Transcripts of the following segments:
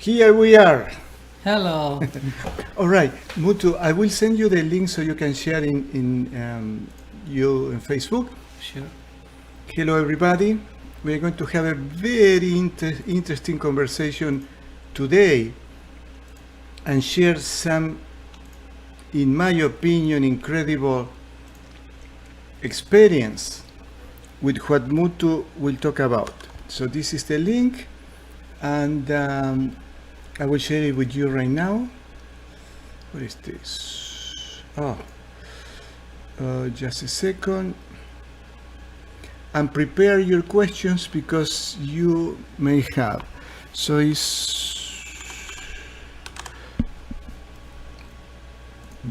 Here we are. Hello. All right, Muthu, I will send you the link so you can share in Facebook. Sure. Hello, everybody. We're going to have a very interesting conversation today and share some, in my opinion, incredible experience with what Muthu will talk about. So this is the link, and I will share it with you right now. What is this? Just a second. And prepare your questions because you may have. So it's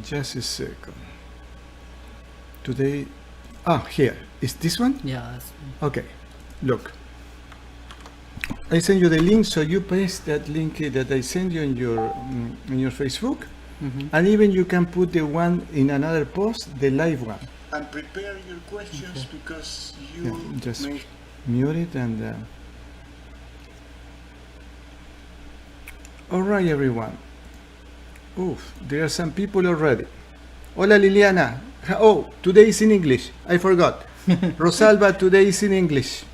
just a second. Today, here is this one. Yeah, that's me. Okay, look. I send you the link, so you paste that link that I send you in your Facebook, and even you can put the one in another post, the live one. And prepare your questions because you just mute it and. All right, everyone. Oof, there are some people already. Hola, Liliana. Oh, today is in English. I forgot. Rosalba, today is in English.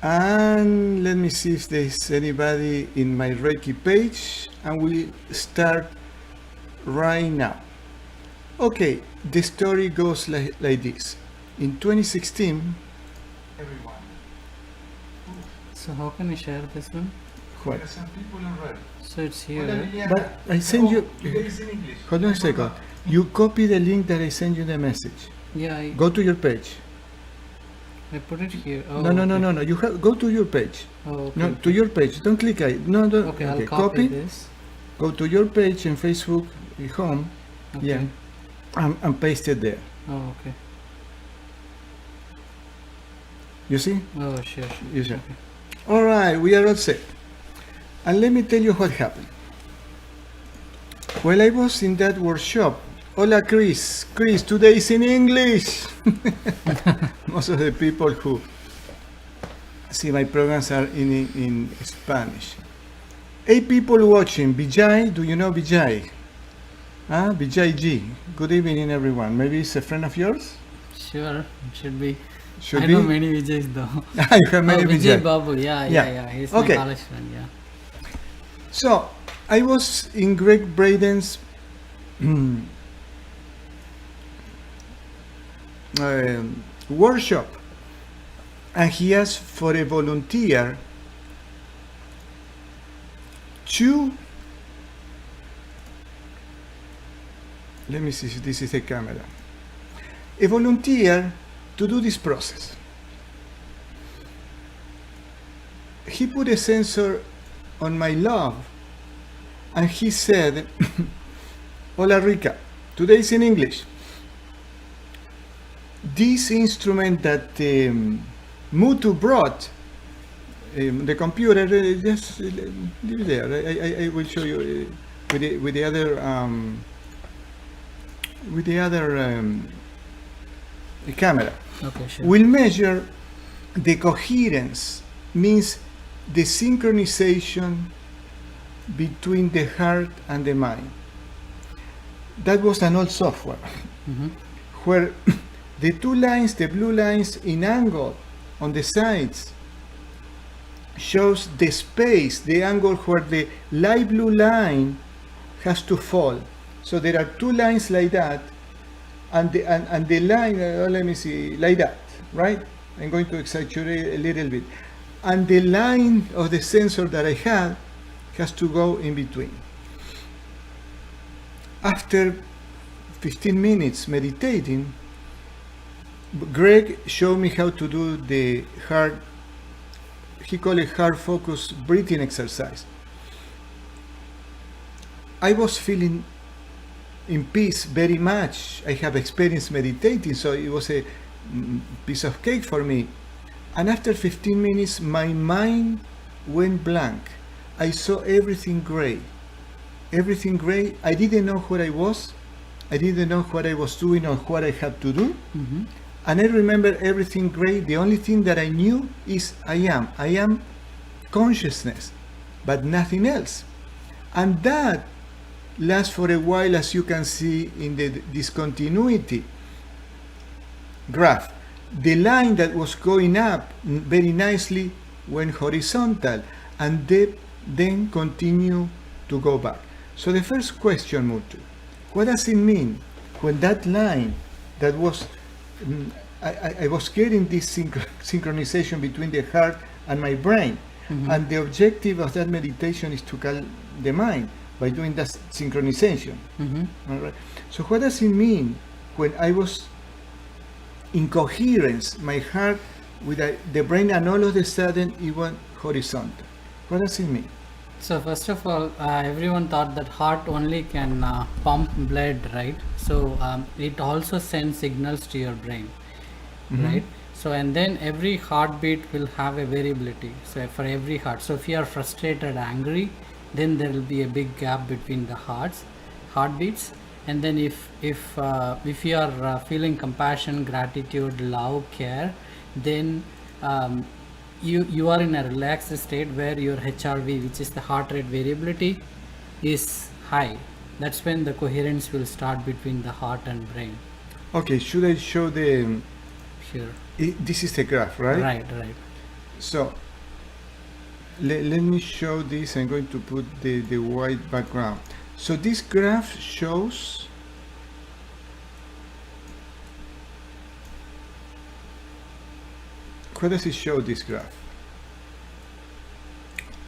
And let me see if there's anybody in my Reiki page, and we start right now. Okay, the story goes like this. In 2016, everyone. So how can I share this one? What? There are some people already. So it's here. But I send you. Hold on a second. You copy the link that I send you the message. Yeah, Go to your page. I put it here. Oh, No. You go to your page. Oh, okay. No, to your page. Don't click it. No. Okay, I'll copy this. Go to your page in Facebook, home. Okay. Yeah. And paste it there. Oh, okay. You see? Oh, sure. You see? All right, we are all set. And let me tell you what happened. While I was in that workshop, hola Chris, today is in English. Most of the people who see my programs are in Spanish. 8 people watching. Vijay, do you know Vijay? Vijay G. Good evening, everyone. Maybe it's a friend of yours? Sure, should be. Should I be? know many Vijays though. You have many Vijay Vijay. Babu, yeah. He's Okay. my college friend, yeah. So, I was in Greg Braden's workshop, and he asked for a volunteer to, let me see if this is the camera, a volunteer to do this process. He put a sensor on my love, and he said, hola Rica, today is in English. This instrument that Muthu brought, the computer, just leave it there. I will show you with the other camera. Okay, sure. Will measure the coherence, means the synchronization between the heart and the mind. That was an old software where the two lines, the blue lines in angle on the sides, shows the space, the angle where the light blue line has to fall. So there are two lines like that, and the line, let me see, like that, right? I'm going to exaggerate a little bit. And the line of the sensor that I had has to go in between. After 15 minutes meditating, Greg showed me how to do the heart, he called it heart focus breathing exercise. I was feeling in peace very much. I have experienced meditating, so it was a piece of cake for me. And after 15 minutes, my mind went blank. I saw everything gray. Everything gray. I didn't know where I was. I didn't know what I was doing or what I had to do. And I remember everything gray. The only thing that I knew is I am consciousness. but nothing else. And that lasts for a while, as you can see in the discontinuity graph. The line that was going up very nicely went horizontal and then continue to go back. So the first question, Muthu, what does it mean when that line that was, I was getting this synchronization between the heart and my brain, and the objective of that meditation is to calm the mind by doing that synchronization. All right. So what does it mean when I was in coherence, my heart with the brain, and all of a sudden it went horizontal? What does it mean? So first of all, everyone thought that heart only can pump blood, right? So it also sends signals to your brain, right? So and then every heartbeat will have a variability. So for every heart, so if you are frustrated, angry, then there will be a big gap between the heartbeats. And then if you are feeling compassion, gratitude, love, care, then you are in a relaxed state where your HRV, which is the heart rate variability, is high. That's when the coherence will start between the heart and brain. Okay, should I show the... Sure. This is the graph, right? Right. So, let me show this. I'm going to put the white background. So this graph shows... What does it show, this graph?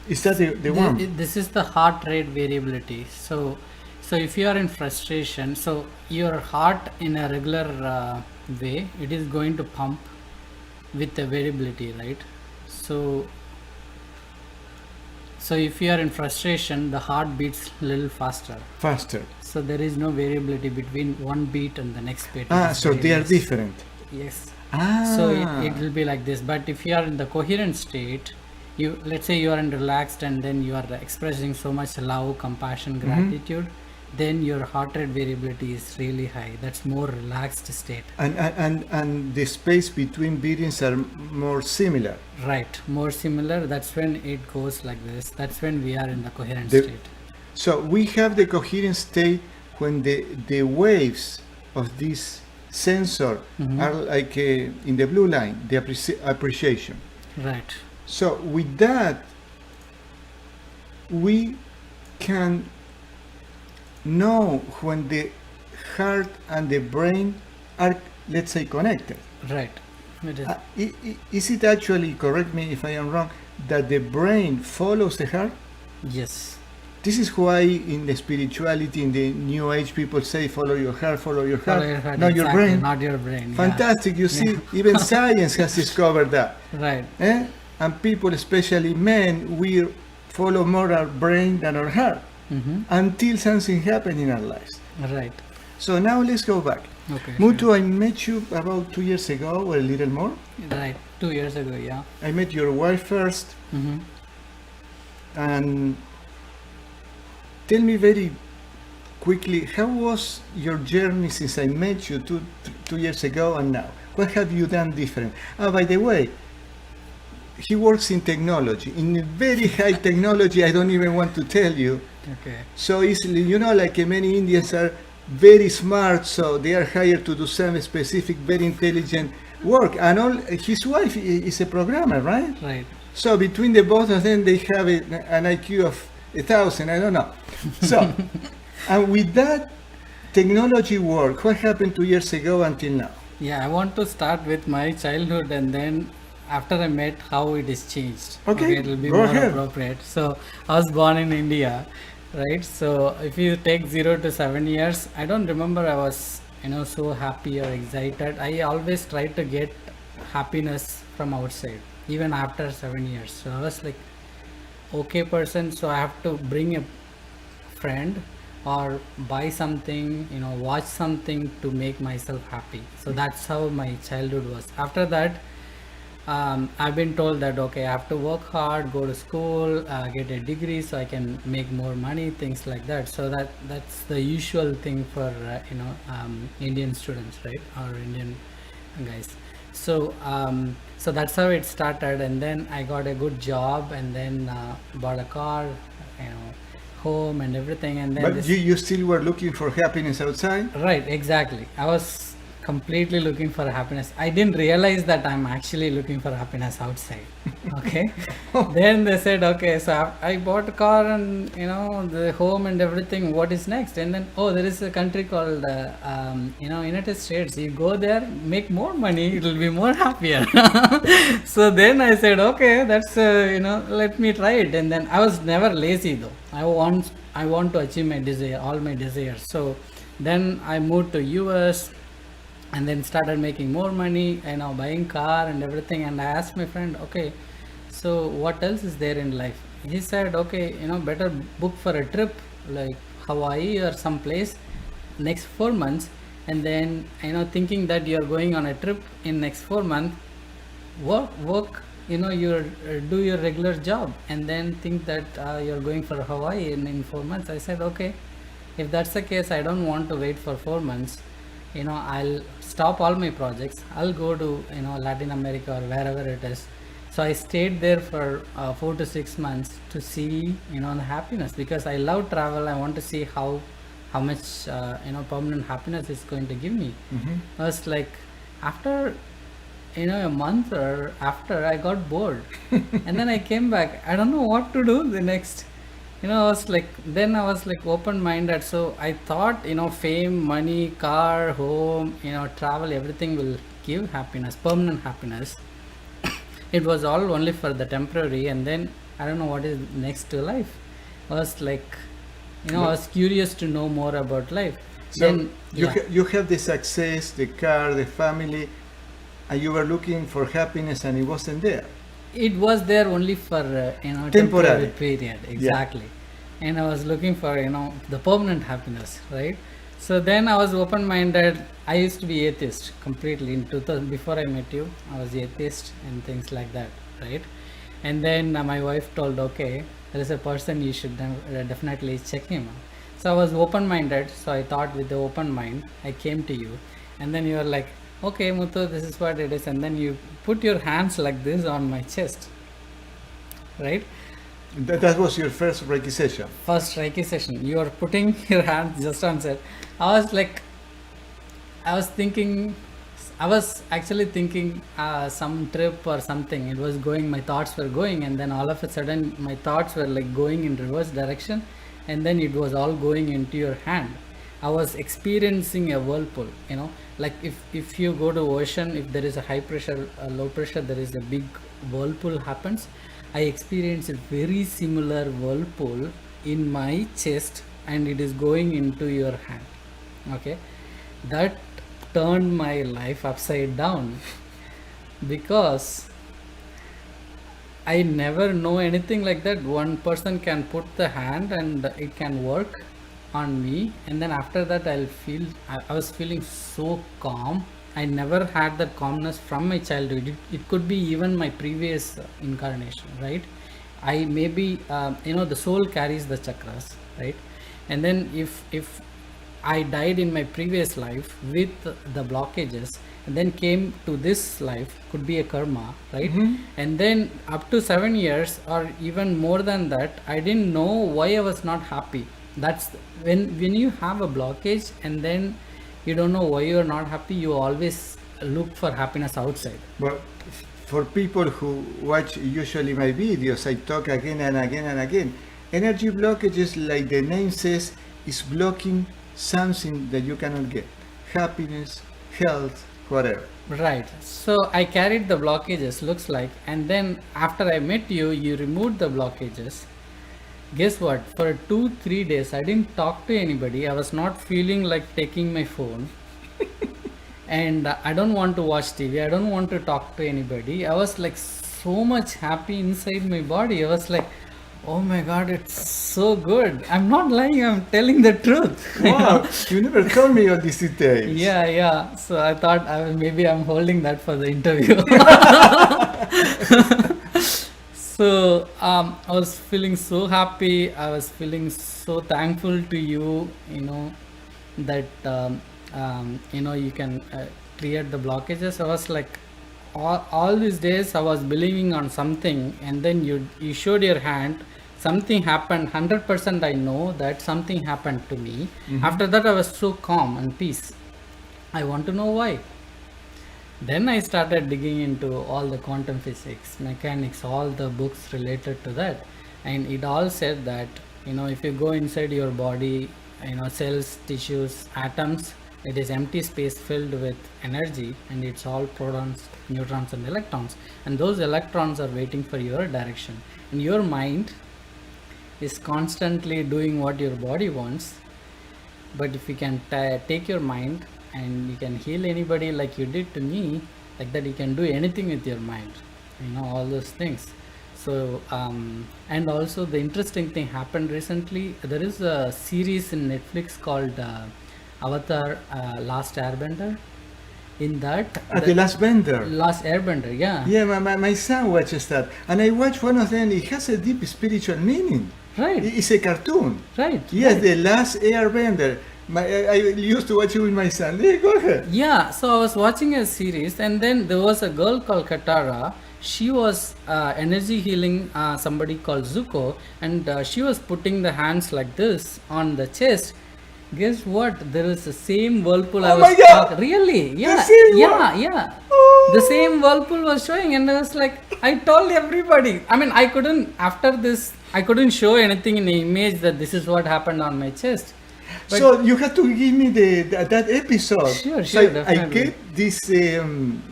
Is that the one? This is the heart rate variability. So if you are in frustration, so your heart in a regular way, it is going to pump with the variability, right? So if you are in frustration, the heart beats a little faster. So there is no variability between one beat and the next beat. So they are different. Yes. So it will be like this. But if you are in the coherent state, let's say you are in relaxed and then you are expressing so much love, compassion, gratitude, then your heart rate variability is really high. That's more relaxed state. And the space between beatings are more similar. Right, more similar. That's when it goes like this. That's when we are in the coherent state. So we have the coherent state when the waves of this sensor are like in the blue line, the appreciation. Right. So with that, we can know when the heart and the brain are, let's say, connected. Right. Is it actually, correct me if I am wrong, that the brain follows the heart? Yes. This is why in the spirituality, in the New Age, people say, follow your heart, follow your heart. Follow your heart, not exactly, your brain. Not your brain. Fantastic. You see, even science has discovered that. Right. And people, especially men, we follow more our brain than our heart until something happens in our lives. Right. So now let's go back. Okay. Muthu, Sure. I met you about 2 years ago, or a little more. Right. 2 years ago, yeah. I met your wife first. And tell me very quickly, how was your journey since I met you two years ago and now? What have you done different? By the way, he works in technology, in very high technology. I don't even want to tell you. Okay. So easily, like many Indians are very smart, so they are hired to do some specific, very intelligent work. And his wife is a programmer, right? Right. So between the both of them, they have an IQ of 1,000, I don't know. So, and with that technology work, what happened 2 years ago until now? Yeah, I want to start with my childhood and then after I met how it is changed. Okay, it will be go more ahead. appropriate. So I was born in India, right? So if you take 0 to 7 years, I don't remember I was so happy or excited. I always try to get happiness from outside, even after 7 years. So I was like, okay person, so I have to bring a friend or buy something, watch something to make myself happy. So that's how my childhood was. After that, I've been told that okay, I have to work hard, go to school, get a degree so I can make more money, things like that. So that's the usual thing for Indian students, right, or Indian guys. So that's how it started, and then I got a good job, and then bought a car, home and everything, and then But this. you still were looking for happiness outside? Right, exactly. I was completely looking for happiness. I didn't realize that I'm actually looking for happiness outside. Okay. Then they said, okay, so I bought a car and the home and everything. What is next? And then, oh, there is a country called United States. You go there, make more money. It'll be more happier. So then I said, okay, that's let me try it. And then I was never lazy though. I want to achieve my desire, all my desires. So then I moved to US and then started making more money, buying car and everything. And I asked my friend, okay, so what else is there in life? He said, okay, better book for a trip like Hawaii or some place next 4 months, and then thinking that you're going on a trip in next 4 months, work your do your regular job, and then think that you're going for Hawaii in 4 months. I said, okay, if that's the case, I don't want to wait for 4 months. I'll stop all my projects, I'll go to Latin America or wherever it is. So I stayed there for 4 to 6 months to see the happiness, because I love travel. I want to see how much permanent happiness is going to give me. I was like, after a month or after, I got bored. And then I came back, I don't know what to do the next. I was like open-minded. So I thought fame, money, car, home, travel, everything will give happiness, permanent happiness. It was all only for the temporary, and then I don't know what is next to life. I was like, I was curious to know more about life. So Then you have the success, the car, the family, and you were looking for happiness, and it wasn't there. it was there only for temporary Temporary. period, exactly. And I was looking for the permanent happiness, right? So then I was open-minded. I used to be atheist completely in 2000. Before I met you, I was atheist and things like that, right? And then my wife told, okay, there is a person, you should definitely check him out. So I was open-minded. So I thought, with the open mind, I came to you, and then you were like, okay, Muthu, this is what it is. And then you put your hands like this on my chest, right? That was your first Reiki session. First Reiki session, you are putting your hands just on set. I was actually thinking some trip or something. It was going, my thoughts were going, and then all of a sudden my thoughts were like going in reverse direction, and then it was all going into your hand. I was experiencing a whirlpool, like if you go to ocean, if there is a high pressure, low pressure, there is a big whirlpool happens. I experienced a very similar whirlpool in my chest, and it is going into your hand. Okay, that turned my life upside down, because I never know anything like that. One person can put the hand and it can work on me, and then after that I was feeling so calm. I never had that calmness from my childhood. It could be even my previous incarnation, right? I maybe the soul carries the chakras, right? And then if I died in my previous life with the blockages, and then came to this life, could be a karma, right? And then up to 7 years or even more than that, I didn't know why I was not happy. That's when you have a blockage, and then you don't know why you are not happy, you always look for happiness outside. But for people who watch usually my videos, I talk again and again and again. Energy blockages, like the name says, is blocking something that you cannot get. Happiness, health, whatever. Right. So I carried the blockages, looks like, and then after I met you, you removed the blockages. Guess what? For 2-3 days, I didn't talk to anybody. I was not feeling like taking my phone. And I don't want to watch TV. I don't want to talk to anybody. I was like so much happy inside my body. I was like, oh my God, it's so good. I'm not lying. I'm telling the truth. Wow, you never told me all these details. Yeah. So I thought maybe I'm holding that for the interview. So I was feeling so happy. I was feeling so thankful to you, that you can clear the blockages. I was like, all these days I was believing on something, and then you showed your hand, something happened, 100% I know that something happened to me. After that I was so calm and peace. I want to know why. Then I started digging into all the quantum physics, mechanics, all the books related to that, and it all said that, if you go inside your body, cells, tissues, atoms, it is empty space filled with energy, and it's all protons, neutrons, and electrons, and those electrons are waiting for your direction. And your mind is constantly doing what your body wants. But if you can take your mind and you can heal anybody like you did to me, like that, you can do anything with your mind, all those things. So and also the interesting thing happened recently. There is a series in Netflix called Avatar, Last Airbender. In that, The Last Bender. Last Airbender, yeah. Yeah, my son watches that, and I watched one of them. It has a deep spiritual meaning. Right. It's a cartoon. Right. Yes, right. The Last Airbender. I used to watch it with my son. Yeah, go ahead. Yeah, so I was watching a series, and then there was a girl called Katara. She was energy healing somebody called Zuko, and she was putting the hands like this on the chest. Guess what? There is the same whirlpool. Oh my God! Really? Yeah. The same yeah, one? yeah. Oh. The same whirlpool was showing, and I was like, I told everybody. I mean, I couldn't, after this, I couldn't show anything in the image that this is what happened on my chest. But so you have to give me that episode. Sure, so I definitely. get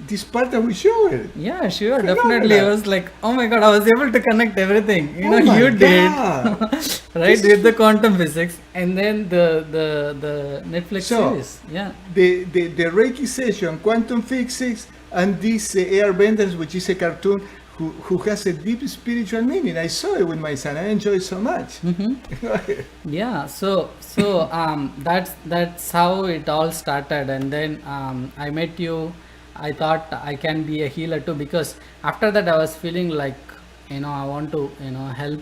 this part that we show it. Yeah, sure, Phenomenal. definitely. I was like, oh my God, I was able to connect everything. Oh my You did, God. right, with the quantum physics, and then the Netflix series. Yeah. The Reiki session, quantum physics, and this Airbenders, which is a cartoon who has a deep spiritual meaning. I saw it with my son. I enjoyed it so much. Yeah. So that's how it all started, and then I met you. I thought I can be a healer too, because after that I was feeling like, I want to, help.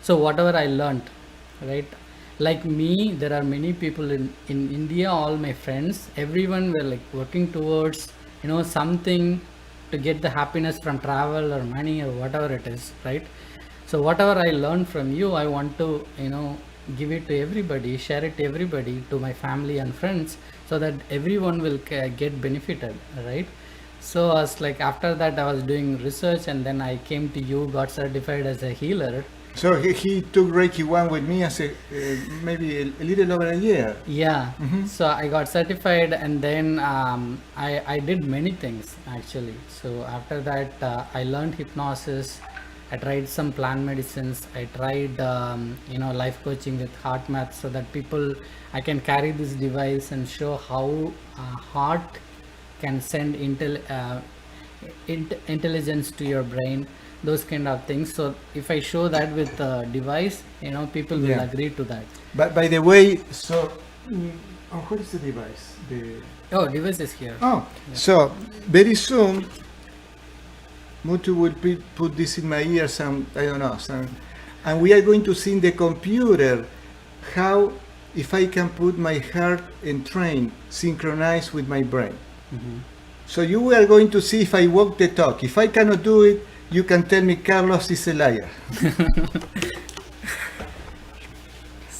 So whatever I learned, right? Like me, there are many people in India, all my friends, everyone were like working towards, something to get the happiness from travel or money or whatever it is, right? So whatever I learned from you, I want to, give it to everybody, share it to everybody, to my family and friends, so that everyone will get benefited, right? So I was like, after that I was doing research, and then I came to you, got certified as a healer. So he took Reiki 1 with me as maybe a little over a year. Yeah. So I got certified, and then I did many things actually. So after that I learned hypnosis. I tried some plant medicines. I tried life coaching with heart math, so that I can carry this device and show how heart can send intelligence to your brain, those kind of things. So if I show that with the device, people will agree to that. But by the way, so what is the device? Device is here. So very soon Muthu will put this in my ears, and I don't know, and we are going to see in the computer how, if I can put my heart and train synchronized with my brain. So you are going to see if I walk the talk. If I cannot do it, you can tell me Carlos is a liar.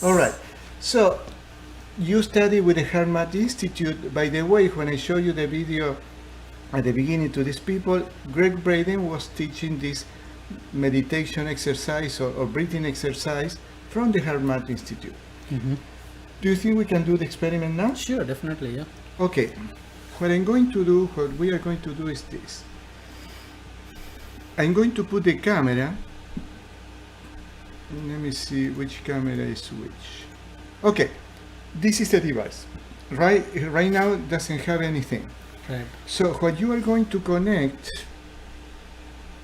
All right. So you study with the HeartMath Institute. By the way, when I show you the video at the beginning to these people, Greg Braden was teaching this meditation exercise or breathing exercise from the HeartMath Institute. Do you think we can do the experiment now? Sure, definitely, yeah. Okay. What we are going to do is this. I'm going to put the camera. Let me see which camera is which. Okay, this is the device. Right now it doesn't have anything. Right. So what you are going to connect,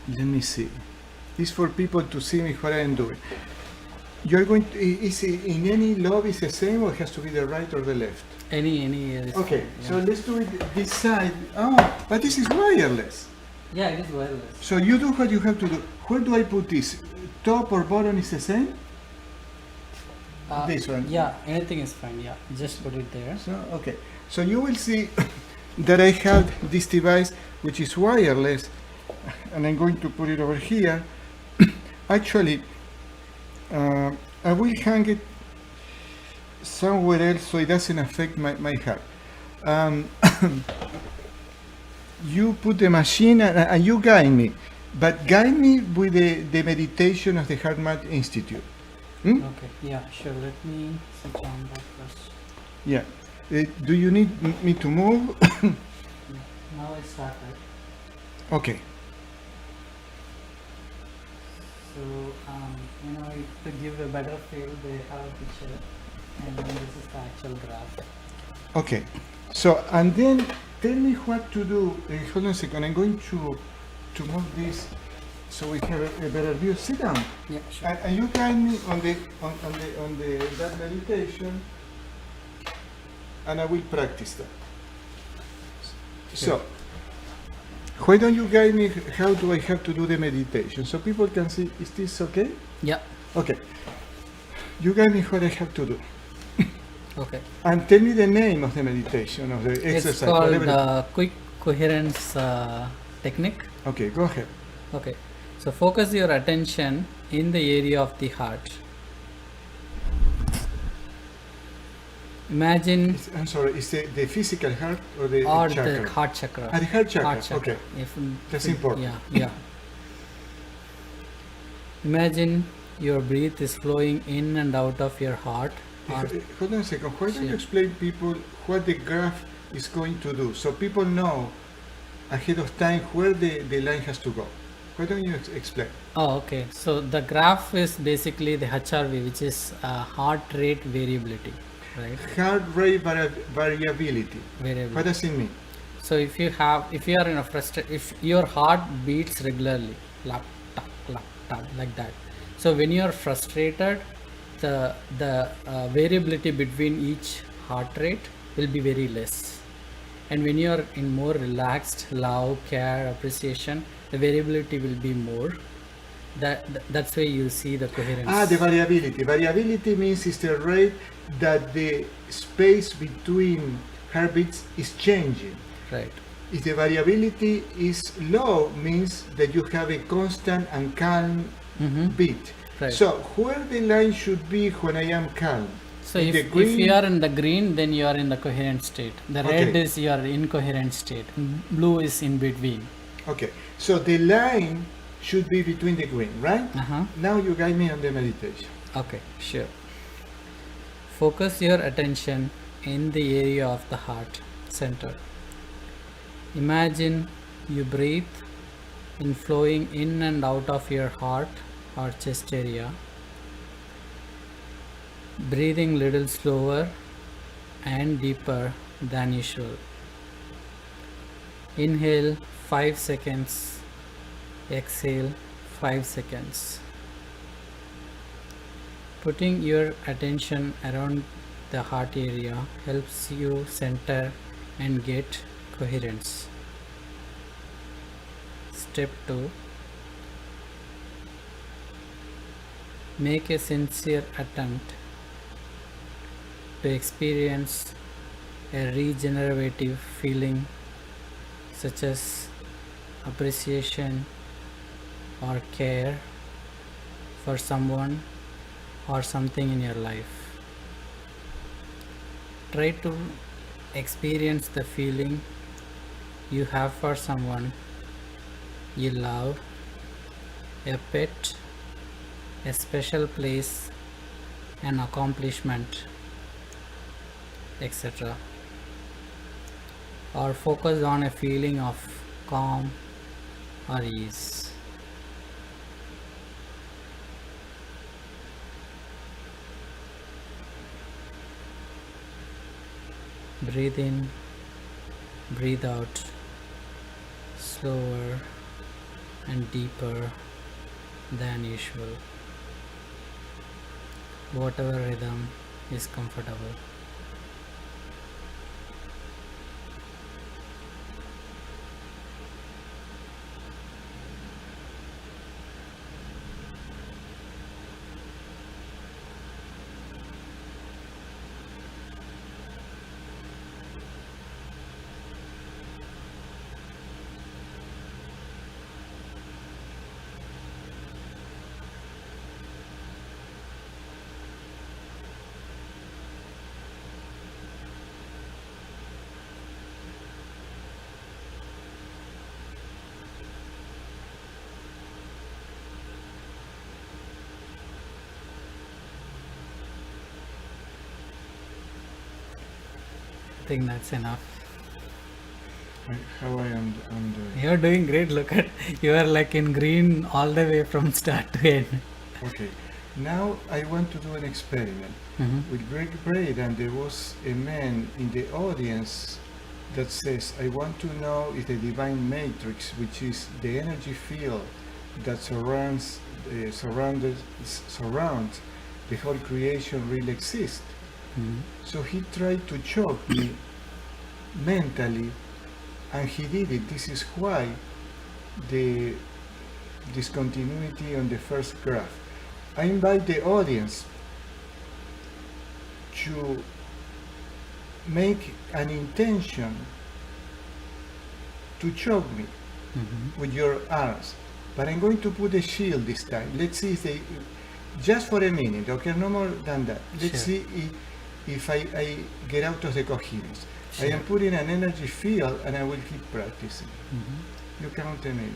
let me see. It's for people to see me what I am doing. You are going to, is it in any lobe is the same, or it has to be the right or the left? Any Okay, yeah. so let's do it this side. Oh, but this is wireless. Yeah, it is wireless. So you do what you have to do. Where do I put this? Top or bottom is the same? This one? Yeah, anything is fine, yeah. Just put it there. So, okay. So you will see that I have this device which is wireless, and I'm going to put it over here. Actually, I will hang it somewhere else so it doesn't affect my heart. You put the machine and you guide me, but guide me with the meditation of the HeartMath Institute. Okay, yeah, sure. Let me switch on that first. Yeah. Do you need me to move? Now I start, right? Okay. So, to give a better feel, they have a picture, and then this is the actual graph. Okay. So, and then tell me what to do. Hold on a second. I'm going to move this so we have a better view. Sit down. Yeah, sure. And you guide me on the that meditation, and I will practice that. Sure. So, why don't you guide me? How do I have to do the meditation so people can see? Is this okay? Yeah. Okay. You guide me what I have to do, Okay. and tell me the name of the meditation of the exercise. It's called whatever. quick coherence technique. Okay, go ahead. Okay. So focus your attention in the area of the heart. Imagine I'm sorry. Is the physical heart or the or chakra? the heart chakra. Ah, the heart chakra. Heart chakra. Okay. That's important. Yeah, yeah. Imagine your breath is flowing in and out of your heart. Hold on a second. Why don't you Sure. explain people what the graph is going to do so people know ahead of time where the line has to go? Why don't you explain? Oh, okay. So the graph is basically the HRV, which is heart rate variability, right? Heart rate variability. Variability. What does it mean? So if you are in a if your heart beats regularly, lap, tap, like that. So when you are frustrated, the variability between each heart rate will be very less. And when you are in more relaxed, love, care, appreciation, the variability will be more. That's why you see the coherence. Ah, the variability. Variability means it's the rate that the space between heartbeats is changing. Right. If the variability is low, means that you have a constant and calm beat. Right. So where the line should be when I am calm? So In if, the green? if you are in the green, then you are in the coherent state. The red Okay. is your incoherent state. Blue is in between. Okay, so the line should be between the green, right? Uh-huh. Now you guide me on the meditation. Okay, sure. Focus your attention in the area of the heart center. Imagine you breathe in flowing in and out of your heart or chest area. Breathing little slower and deeper than usual. Inhale 5 seconds, exhale 5 seconds. Putting your attention around the heart area helps you center and get coherence. Step 2. Make a sincere attempt to experience a regenerative feeling such as appreciation or care for someone or something in your life. Try to experience the feeling you have for someone you love, a pet, a special place, an accomplishment, etc. Or focus on a feeling of calm or ease. Breathe in, breathe out, slower and deeper than usual. Whatever rhythm is comfortable. I think that's enough. How I am doing? You're doing great. Look at you are like in green all the way from start to end. Okay. Now I want to do an experiment with Greg Braid, and there was a man in the audience that says, I want to know if the divine matrix, which is the energy field that surrounds the whole creation, really exists. So he tried to choke me mentally, and he did it. This is why the discontinuity on the first graph. I invite the audience to make an intention to choke me with your arms, but I'm going to put a shield this time. Let's see if they, just for a minute, okay, no more than that. Let's see if I get out of the coherence. I am putting an energy field, and I will keep practicing. You count a minute.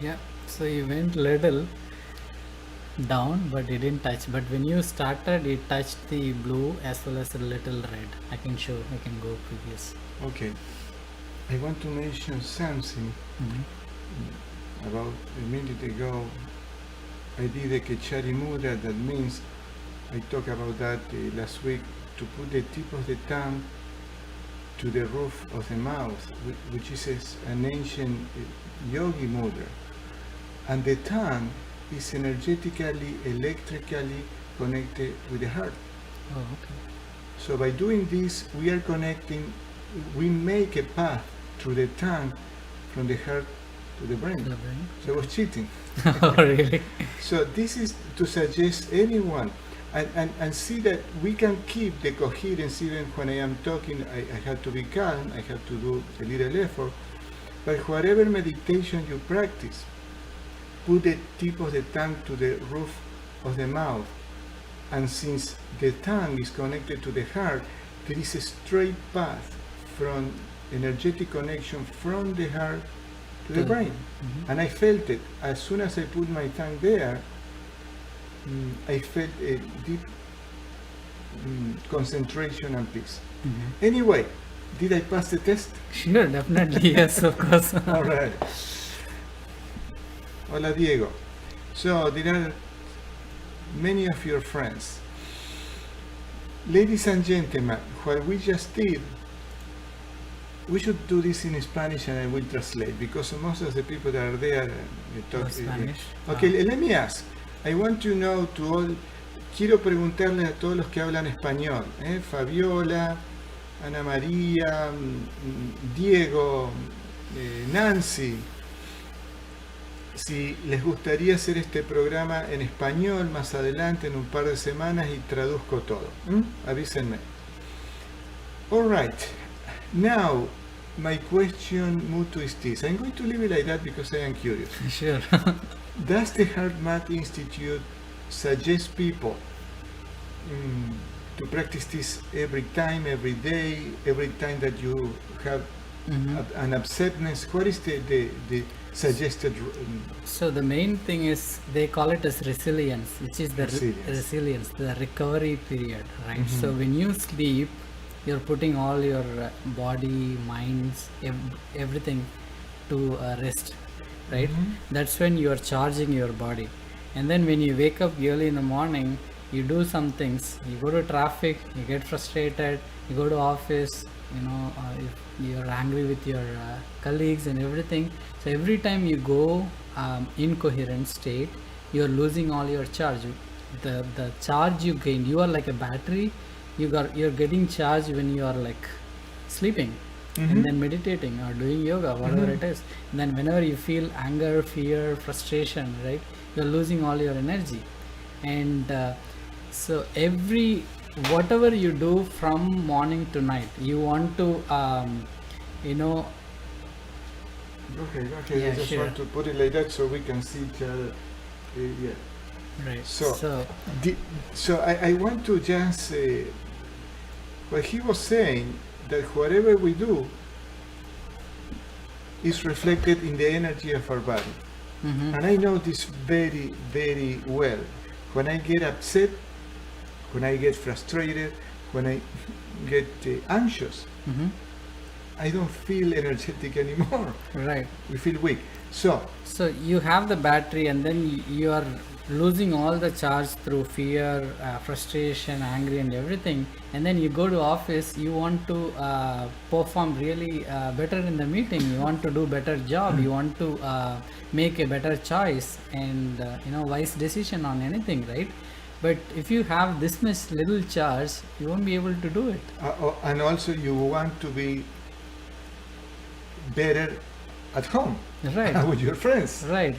Yeah. So you went little down, but it didn't touch. But when you started, it touched the blue as well as a little red. I can show. I can go previous. Okay. I want to mention something about a minute ago. I did a Kechari Mudra, that means I talked about that last week, to put the tip of the tongue to the roof of the mouth, which is an ancient yogi mudra. And the tongue is energetically, electrically connected with the heart. Oh, okay. So by doing this, we are connecting, we make a path through the tongue from the heart to the brain. The brain. So I was cheating. Oh, really? So this is to suggest anyone, and see that we can keep the coherence even when I am talking. I have to be calm, I have to do a little effort, but whatever meditation you practice, put the tip of the tongue to the roof of the mouth, and since the tongue is connected to the heart, there is a straight path from energetic connection from the heart to the brain. And I felt it. As soon as I put my tongue there, I felt a deep concentration and peace. Anyway, did I pass the test? Sure, definitely. Yes, of course. All right. Hola, Diego. So there are many of your friends. Ladies and gentlemen, what we just did, we should do this in Spanish and I will translate, because most of the people that are there talk Spanish. Okay, let me ask. I want to know to all, quiero preguntarle a todos los que hablan español, Fabiola, Ana María, Diego, Nancy, si les gustaría hacer este programa en español más adelante en un par de semanas y traduzco todo. Avísenme. All right. Now, my question, Muthu, is this. I'm going to leave it like that because I am curious. Sure. Does the Heart Math Institute suggest people to practice this every time, every day, every time that you have an upsetness? What is the suggested? So the main thing is they call it as resilience, which is the resilience, the recovery period, right? So when you sleep, you're putting all your body, minds, everything to rest, right? That's when you are charging your body. And then when you wake up early in the morning, you do some things. You go to traffic, you get frustrated, you go to office, if you're angry with your colleagues and everything. So every time you go in coherent state, you're losing all your charge. The charge you gain, you are like a battery. You're getting charged when you are like sleeping and then meditating or doing yoga, whatever it is. And then whenever you feel anger, fear, frustration, right, you're losing all your energy. And so whatever you do from morning to night, you want to Okay, Yeah, I just sure. want to put it like that so we can see each other. Yeah. right. So I want to just what he was saying, that whatever we do is reflected in the energy of our body. And I know this very, very well. When I get upset, when I get frustrated, when I get anxious, I don't feel energetic anymore. Right. We feel weak. So you have the battery, and then you are losing all the charge through fear, frustration, angry, and everything. And then you go to office, you want to perform really better in the meeting. You want to do better job. You want to make a better choice and wise decision on anything, right? But if you have this much little charge, you won't be able to do it. and also you want to be better at home, Right. with your friends. Right.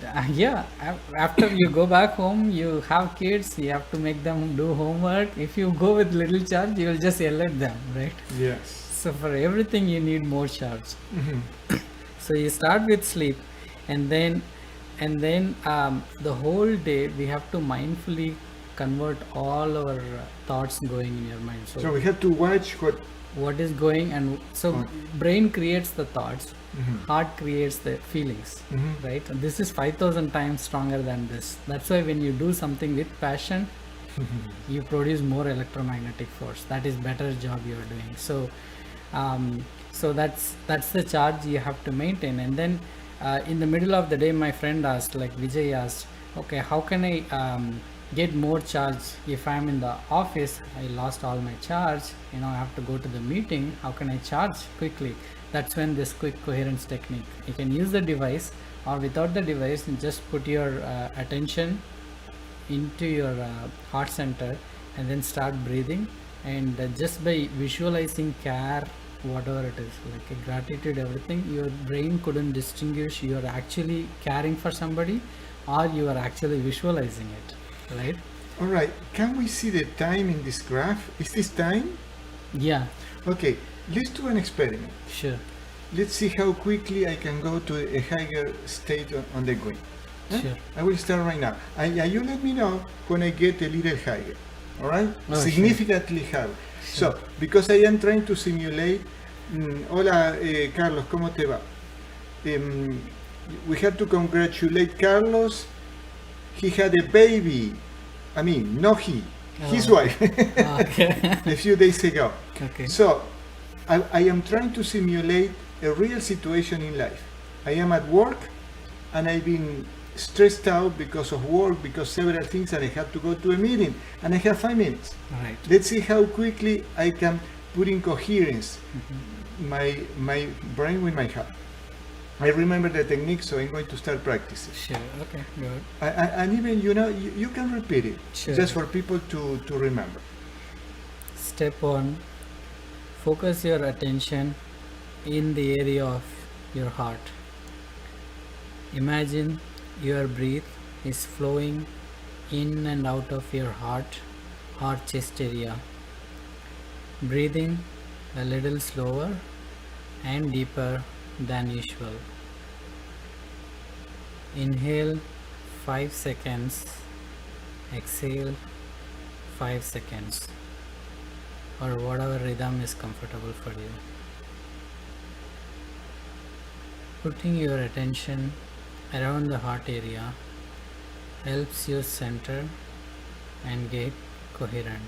After you go back home, you have kids, you have to make them do homework. If you go with little charge, you will just yell at them, right? Yes. So for everything, you need more charge. So you start with sleep, and then the whole day we have to mindfully convert all our thoughts going in your mind. So we have to watch what is going, and so brain creates the thoughts, heart creates the feelings, right? And this is 5,000 times stronger than this. That's why when you do something with passion, you produce more electromagnetic force. That is better job you are doing. So that's the charge you have to maintain. And then in the middle of the day, my friend asked, like Vijay asked, okay, how can I get more charge? If I'm in the office, I lost all my charge, I have to go to the meeting, how can I charge quickly? That's when this quick coherence technique, you can use the device or without the device, just put your attention into your heart center and then start breathing, and just by visualizing care, whatever it is, like gratitude, everything, your brain couldn't distinguish you are actually caring for somebody or you are actually visualizing it, right? All right, can we see the time in this graph? Is this time? Yeah, Okay, let's do an experiment. sure. Let's see how quickly I can go to a higher state on the green. Huh? Sure. I will start right now. You let me know when I get a little higher. All right? Oh, Significantly higher. Sure. So, because I am trying to simulate. Hola, Carlos, ¿cómo te va? We have to congratulate Carlos. He had a baby. I mean, not he, his wife, Okay. a few days ago. Okay. So, I am trying to simulate a real situation in life. I am at work and I've been stressed out because of work, because several things, and I have to go to a meeting and I have 5 minutes. Right. Let's see how quickly I can put in coherence my brain with my heart. I remember the technique, so I'm going to start practicing. Sure. Okay. Good. And even, you can repeat it, Sure. just for people to remember. Step 1, focus your attention in the area of your heart. Imagine your breath is flowing in and out of your heart chest area. Breathing a little slower and deeper than usual. Inhale 5 seconds, exhale 5 seconds, or whatever rhythm is comfortable for you. Putting your attention around the heart area helps you center and get coherent.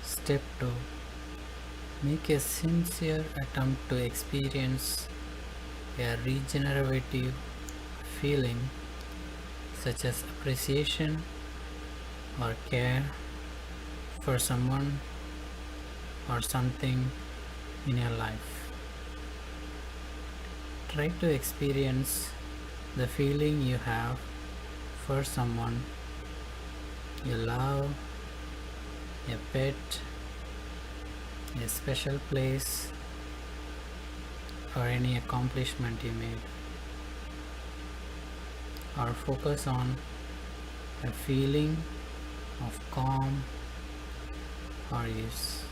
Step 2. Make a sincere attempt to experience a regenerative feeling such as appreciation or care for someone or something in your life. Try to experience the feeling you have for someone you love, a pet, a special place, or any accomplishment you made. Or focus on a feeling of calm or ease.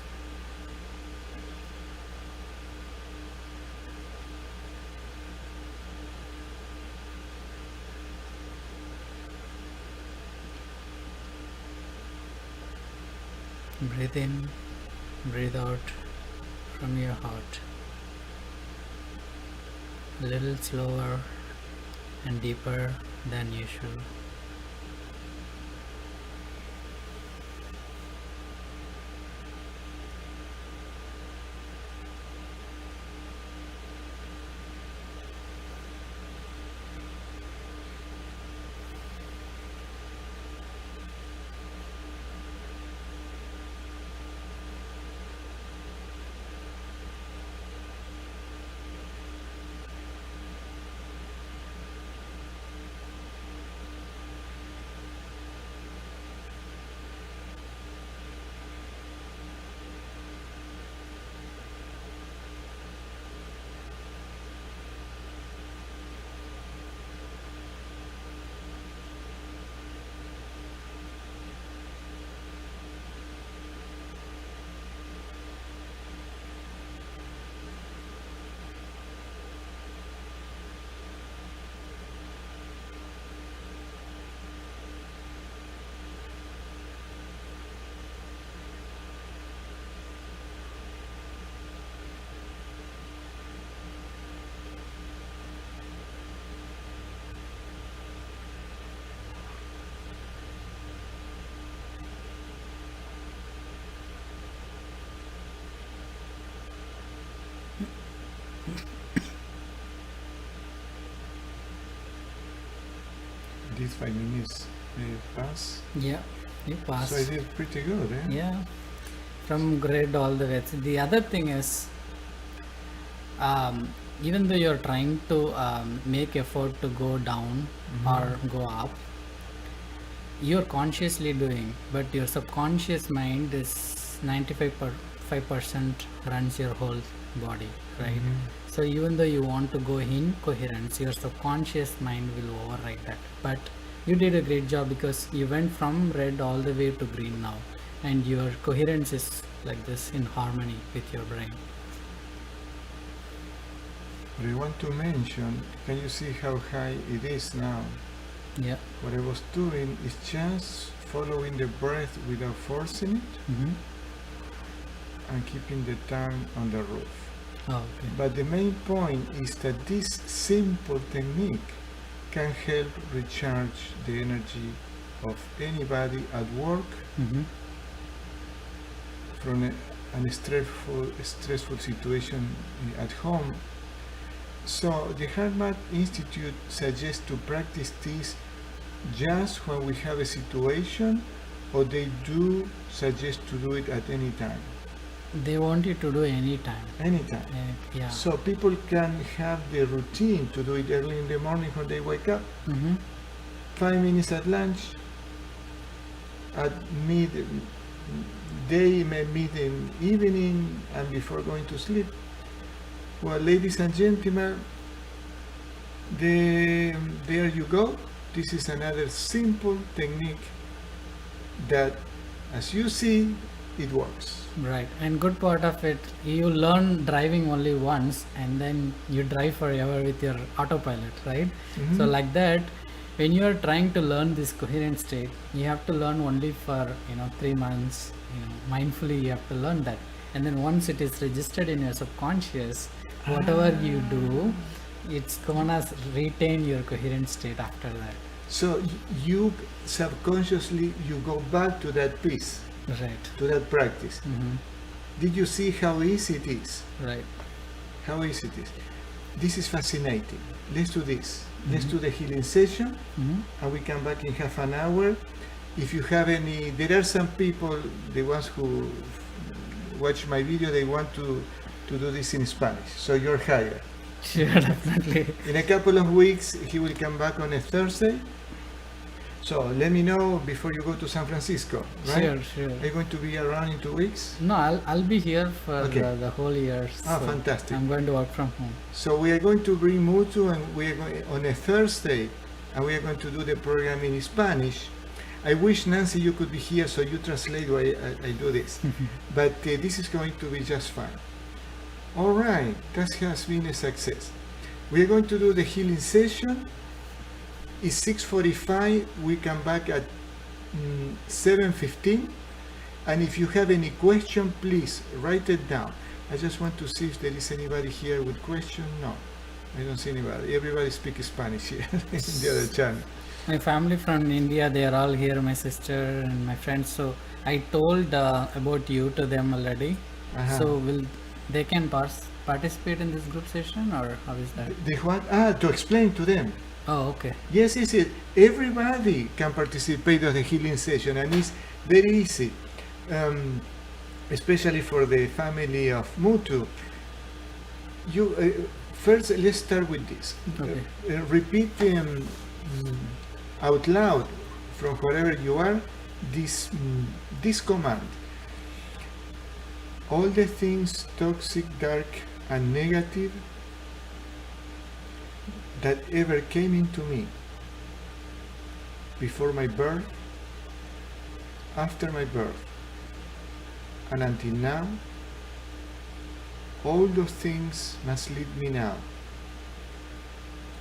Breathe in, breathe out from your heart. A little slower and deeper than usual. These 5 minutes pass. Yeah, you passed. So I did pretty good, eh? Yeah, from grade all the way. The other thing is, even though you're trying to make effort to go down or go up, you're consciously doing, but your subconscious mind is 95% runs your whole body, right? So even though you want to go in coherence, your subconscious mind will override that. But you did a great job because you went from red all the way to green now, and your coherence is like this in harmony with your brain. But I want to mention, can you see how high it is now? Yeah. What I was doing is just following the breath without forcing it and keeping the tongue on the roof. Oh, okay. But the main point is that this simple technique can help recharge the energy of anybody at work from a stressful situation at home. So the HeartMath Institute suggests to practice this just when we have a situation, or they do suggest to do it at any time? They want you to do anytime. Anytime. Yeah. So people can have the routine to do it early in the morning when they wake up, 5 minutes at lunch, at midday, mid in evening, and before going to sleep. Well, ladies and gentlemen, there you go. This is another simple technique that, as you see, it works. Right, and good part of it, you learn driving only once and then you drive forever with your autopilot, right? So like that, when you are trying to learn this coherent state, you have to learn only for 3 months. Mindfully you have to learn that, and then once it is registered in your subconscious, whatever you do, it's gonna retain your coherent state after that. So you subconsciously you go back to that piece, Right. to that practice. Did you see how easy it is? Right. How easy it is. This is fascinating. Let's do this. Let's do the healing session, and we come back in half an hour. If you have any, there are some people, the ones who watch my video, they want to do this in Spanish, so you're hired. Sure, definitely. In a couple of weeks, he will come back on a Thursday. So let me know before you go to San Francisco, right? Sure. Are you going to be around in 2 weeks? No, I'll be here for Okay. the whole year. Ah, so fantastic. I'm going to work from home. So we are going to bring Muthu, and we are going on a Thursday, and we are going to do the program in Spanish. I wish, Nancy, you could be here so you translate why I do this. But this is going to be just fine. All right, that has been a success. We are going to do the healing session. It's 6:45. We come back at 7:15. And if you have any question, please write it down. I just want to see if there is anybody here with question. No, I don't see anybody. Everybody speaks Spanish here in the other channel. My family from India, they are all here, my sister and my friends. So I told about you to them already. So they can participate in this group session, or how is that? The what? To explain to them. Oh, okay. Yes. Everybody can participate in the healing session, and it's very easy, especially for the family of Muthu. You first, let's start with this. Okay. Repeat out loud from wherever you are this command. All the things toxic, dark, and negative that ever came into me before my birth, after my birth, and until now, all those things must leave me now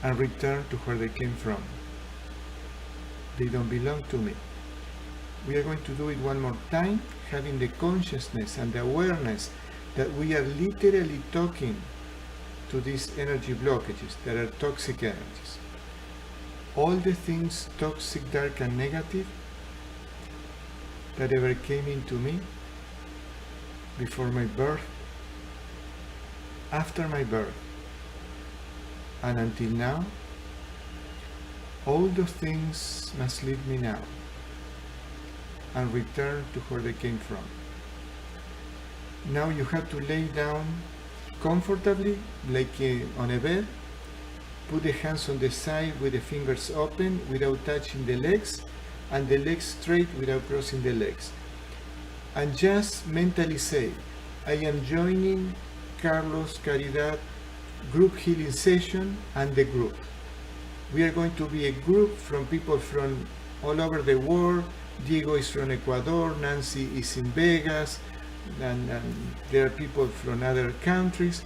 and return to where they came from. They don't belong to me. We are going to do it one more time, having the consciousness and the awareness that we are literally talking to these energy blockages that are toxic energies. All the things toxic, dark, and negative that ever came into me before my birth, after my birth, and until now, All those things must leave me now and return to where they came from. Now you have to lay down comfortably, like on a bed. Put the hands on the side with the fingers open without touching the legs, and the legs straight without crossing the legs. And just mentally say, I am joining Carlos Caridad group healing session and the group. We are going to be a group from people from all over the world. Diego is from Ecuador, Nancy is in Vegas, and there are people from other countries.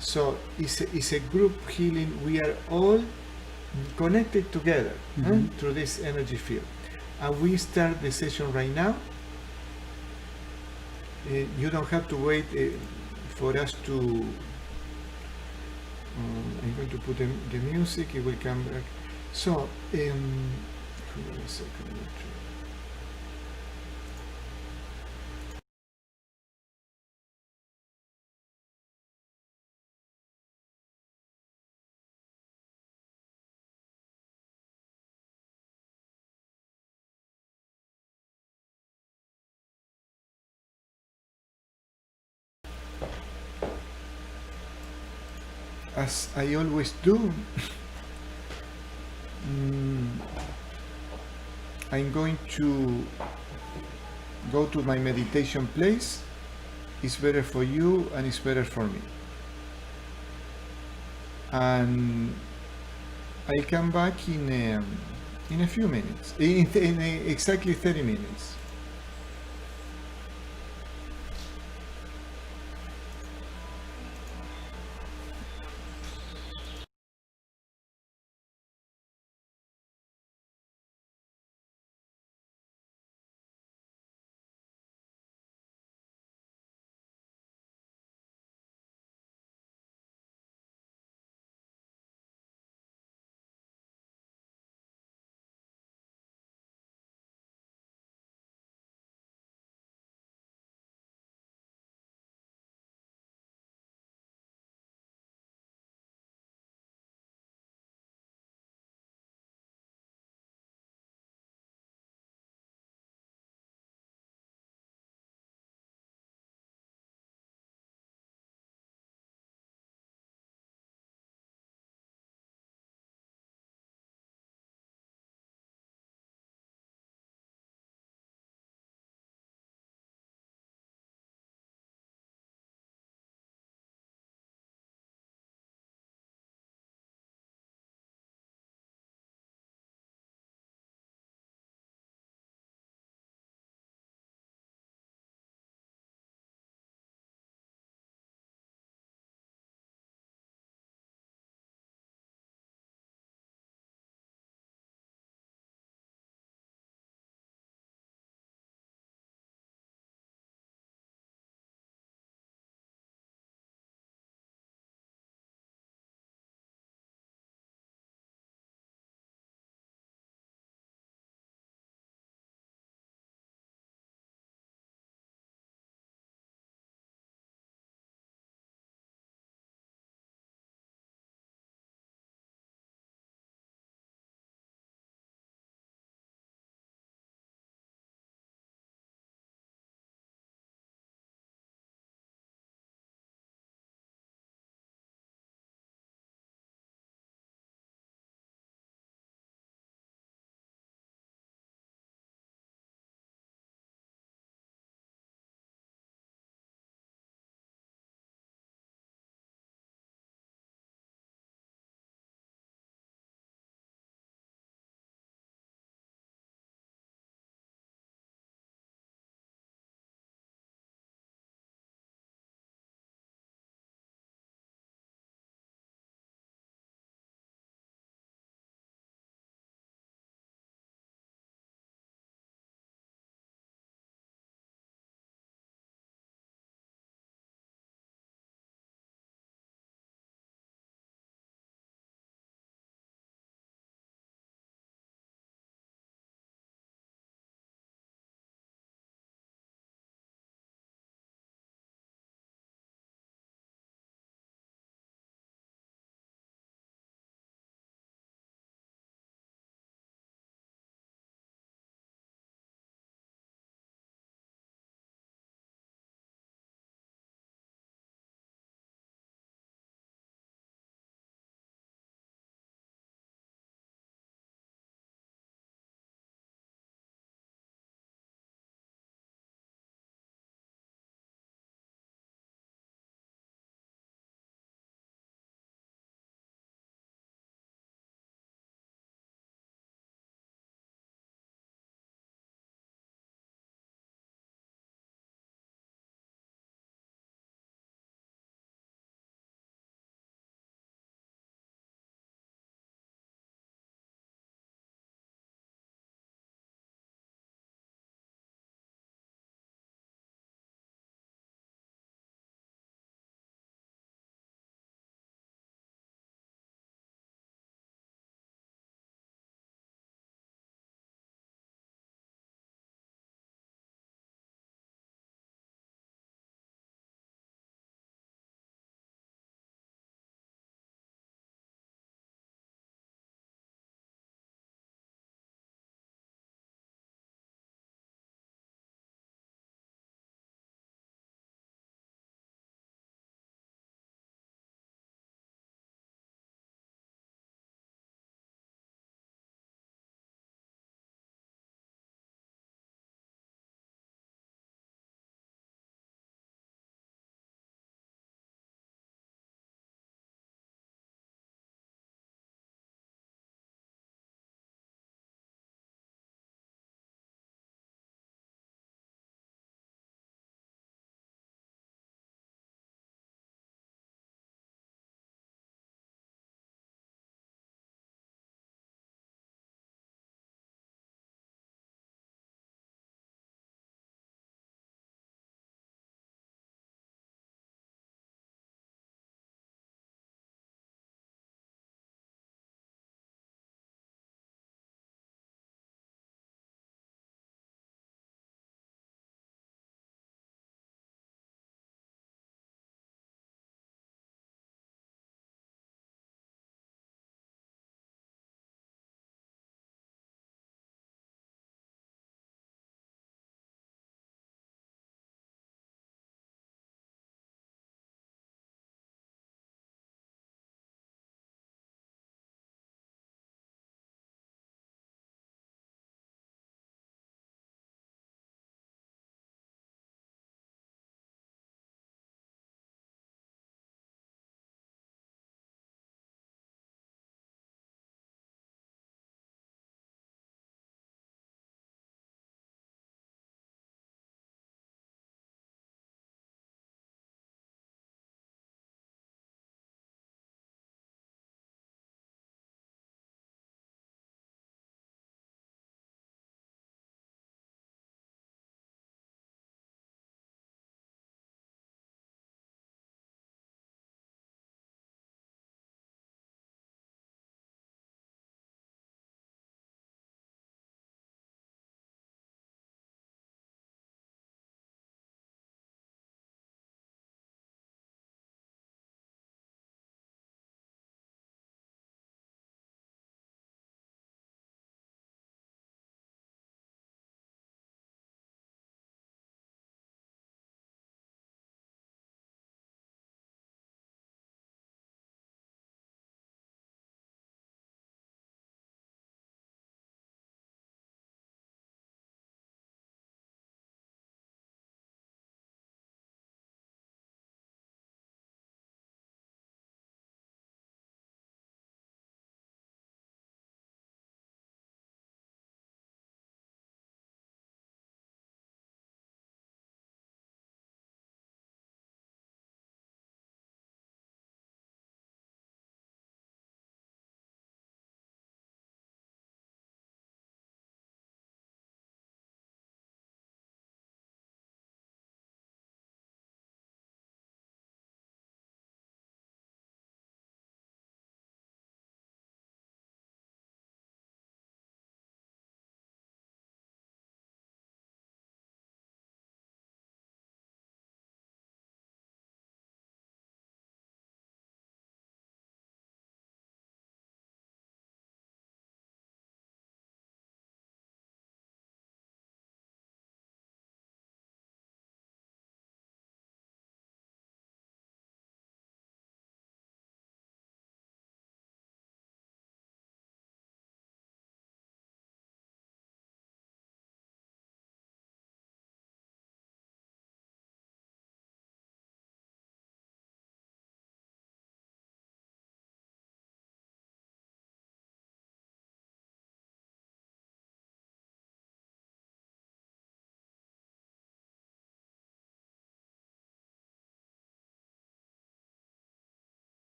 So it's a group healing. We are all connected together through this energy field. And we start the session right now. You don't have to wait for us to... I'm going to put the music, it will come back. So, hold on a second. As I always do, I'm going to go to my meditation place. It's better for you and it's better for me. And I'll come back in a few minutes, in exactly 30 minutes.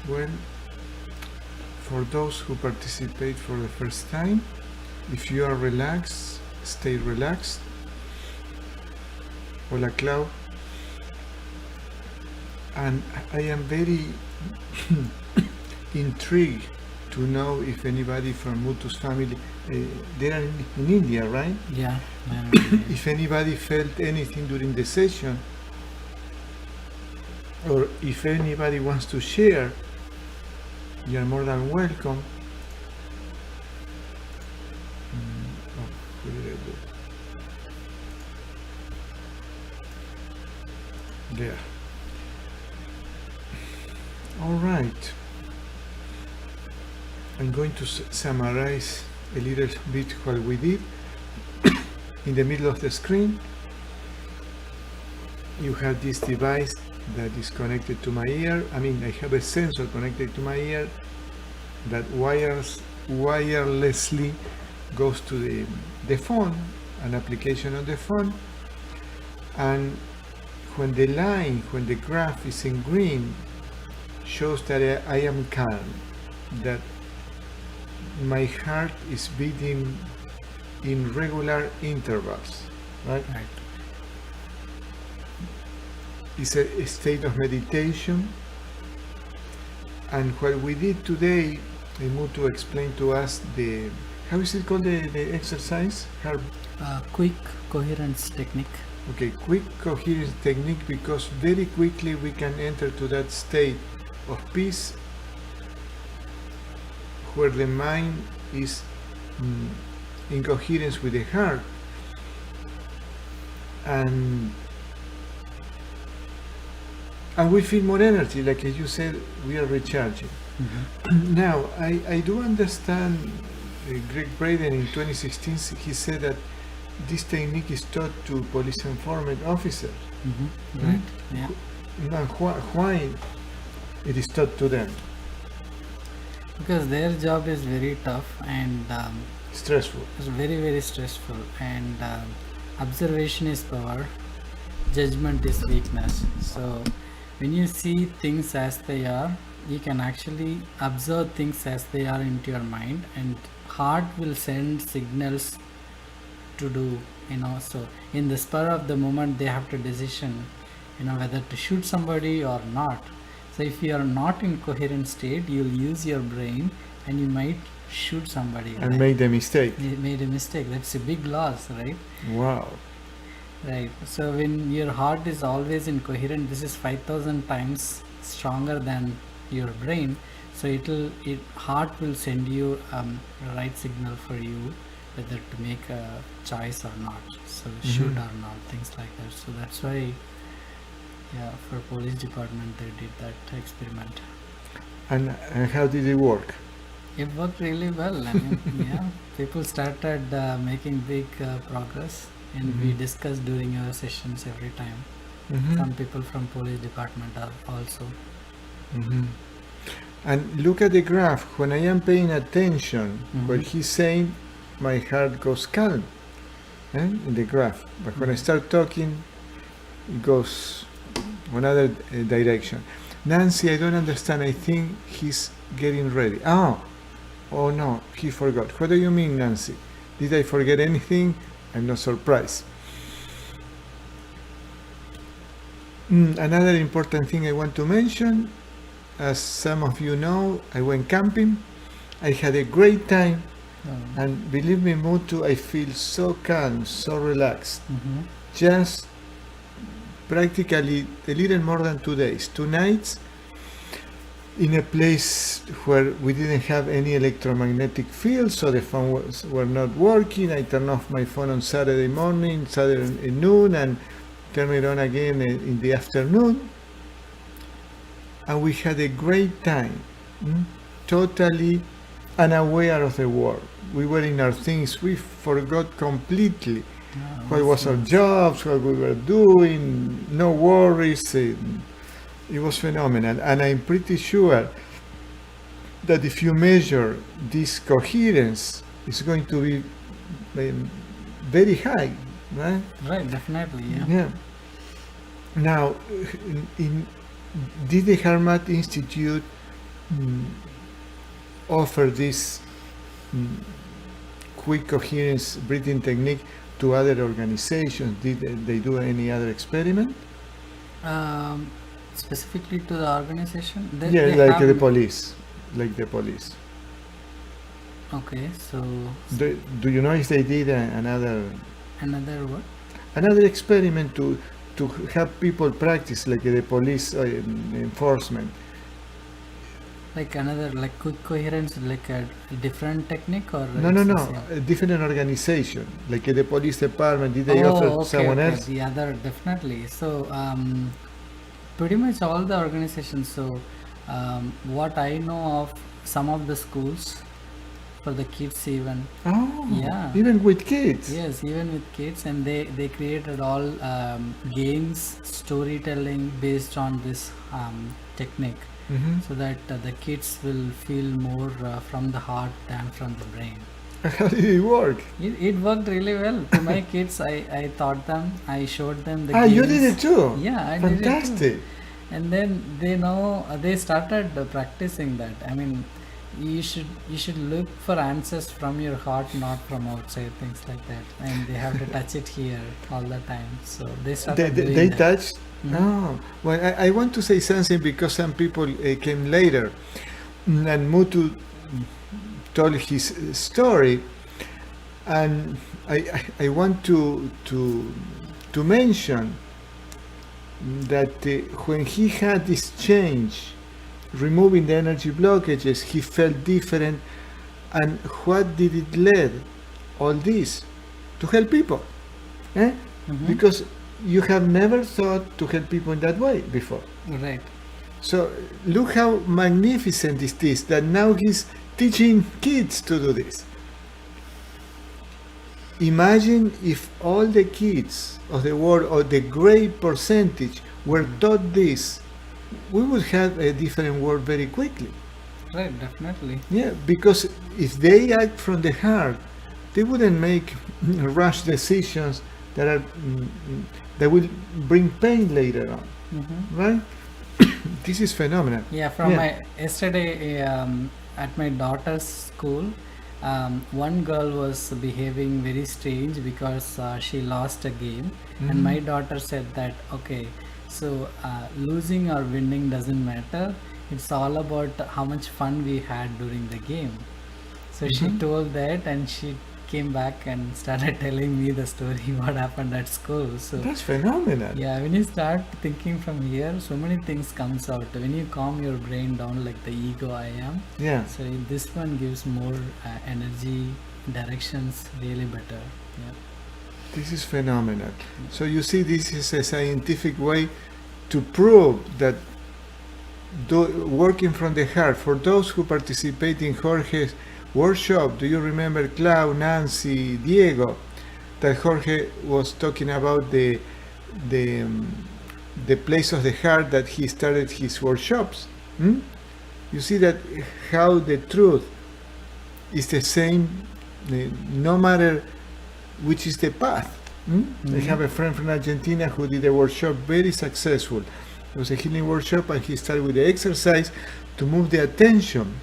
Well, for those who participate for the first time, if you are relaxed, stay relaxed. Hola, Clau. And I am very intrigued to know if anybody from Muthu's family, they are in India, right? Yeah. If anybody felt anything during the session, or if anybody wants to share, you are more than welcome. Oh, who did I do? There. All right. I'm going to summarize a little bit what we did. In the middle of the screen, you have this device that is connected to my ear. I have a sensor connected to my ear that wirelessly goes to the phone, an application on the phone, and when the graph is in green, shows that I am calm, that my heart is beating in regular intervals, right? It's a state of meditation. And what we did today, Muthu explained to us how is it called, the exercise? Quick coherence technique. Okay, quick coherence technique, because very quickly we can enter to that state of peace where the mind is in coherence with the heart, and we feel more energy, like you said, we are recharging. Mm-hmm. Now, I do understand Greg Braden in 2016, he said that this technique is taught to police enforcement officers. Mm-hmm. Right, yeah. Now, why it is taught to them? Because their job is very tough and stressful. It's very, very stressful, and observation is power, judgment is weakness. So when you see things as they are, you can actually observe things as they are into your mind, and heart will send signals to do, so in the spur of the moment they have to decision, whether to shoot somebody or not. So if you are not in coherent state, you'll use your brain and you might shoot somebody. And made a mistake. You made a mistake. That's a big loss, right? Wow. Right. So when your heart is always in coherent, this is 5,000 times stronger than your brain. So heart will send you a right signal for you, whether to make a choice or not. So shoot or not, things like that. So that's why, for police department they did that experiment. And how did it work? It worked really well. People started making big progress, and we discussed during our sessions every time. Some people from police department are also. And look at the graph. When I am paying attention, what he's saying, my heart goes calm in the graph. But when I start talking, it goes another direction. Nancy, I don't understand. I think he's getting ready. Oh no, he forgot. What do you mean, Nancy? Did I forget anything? I'm not surprised. Another important thing I want to mention, as some of you know, I went camping. I had a great time. And believe me, Muthu, I feel so calm, so relaxed. Just practically a little more than 2 days, 2 nights, in a place where we didn't have any electromagnetic field, so the phones were not working. I turned off my phone on Saturday morning, Saturday noon, and turned it on again in the afternoon. And we had a great time, totally unaware of the world. We were in our things, we forgot completely what was our jobs, what we were doing, no worries. It was phenomenal. And I'm pretty sure that if you measure this coherence, it's going to be very high, right? Right, definitely, Yeah. Now, did the Harmat Institute offer this quick coherence breathing technique to other organizations? Did they do any other experiment? Specifically to the organization? Yeah, They like have, the police. Like the police. okay, so Do you know if they did another what? another experiment to have people practice like the police enforcement? Like another, like quick coherence, like a different technique, or No, it's no, the no. same? A different organization, like the police department. Did they Oh, offer okay, someone okay. else? The other, definitely. So, pretty much all the organizations. So, what I know of, some of the schools for the kids even. Oh, Yeah. even with kids. Yes, even with kids, and they created all games, storytelling based on this technique, Mhm. so that the kids will feel more from the heart than from the brain. How did it work? It worked really well. To my kids, I taught them, I showed them the Ah, games. you did it too. Yeah, I did it too. Fantastic. And then they started practicing that. I mean, you should look for answers from your heart, not from outside, things like that. And they have to touch it here all the time. So they started doing They that. touched. Mhm. Oh, well, I want to say something because some people came later, and Muthu told his story, and I want to mention that when he had this change, removing the energy blockages, he felt different. And what did it lead? All this to help people, Mhm. because you have never thought to help people in that way before. Right. So look how magnificent is this, that now he's teaching kids to do this. Imagine if all the kids of the world, or the great percentage, were taught this, we would have a different world very quickly. Right, definitely. Yeah, because if they act from the heart, they wouldn't make rash decisions that are that will bring pain later on, Mm-hmm. right? This is phenomenal. Yeah, from Yeah. my yesterday at my daughter's school, one girl was behaving very strange because she lost a game, and my daughter said that, okay, so losing or winning doesn't matter. It's all about how much fun we had during the game. So she told that, and she came back and started telling me the story what happened at school. So That's phenomenal. yeah, when you start thinking from here, so many things comes out. When you calm your brain down, like the ego I am, Yeah. so this one gives more energy, directions, really better. Yeah. This is phenomenal. So you see, this is a scientific way to prove that working from the heart. For those who participate in Jorge's workshop, do you remember Clau, Nancy, Diego, that Jorge was talking about the place of the heart that he started his workshops? You see that how the truth is the same, no matter which is the path. I have a friend from Argentina who did a workshop very successful. It was a healing workshop, and he started with the exercise to move the attention,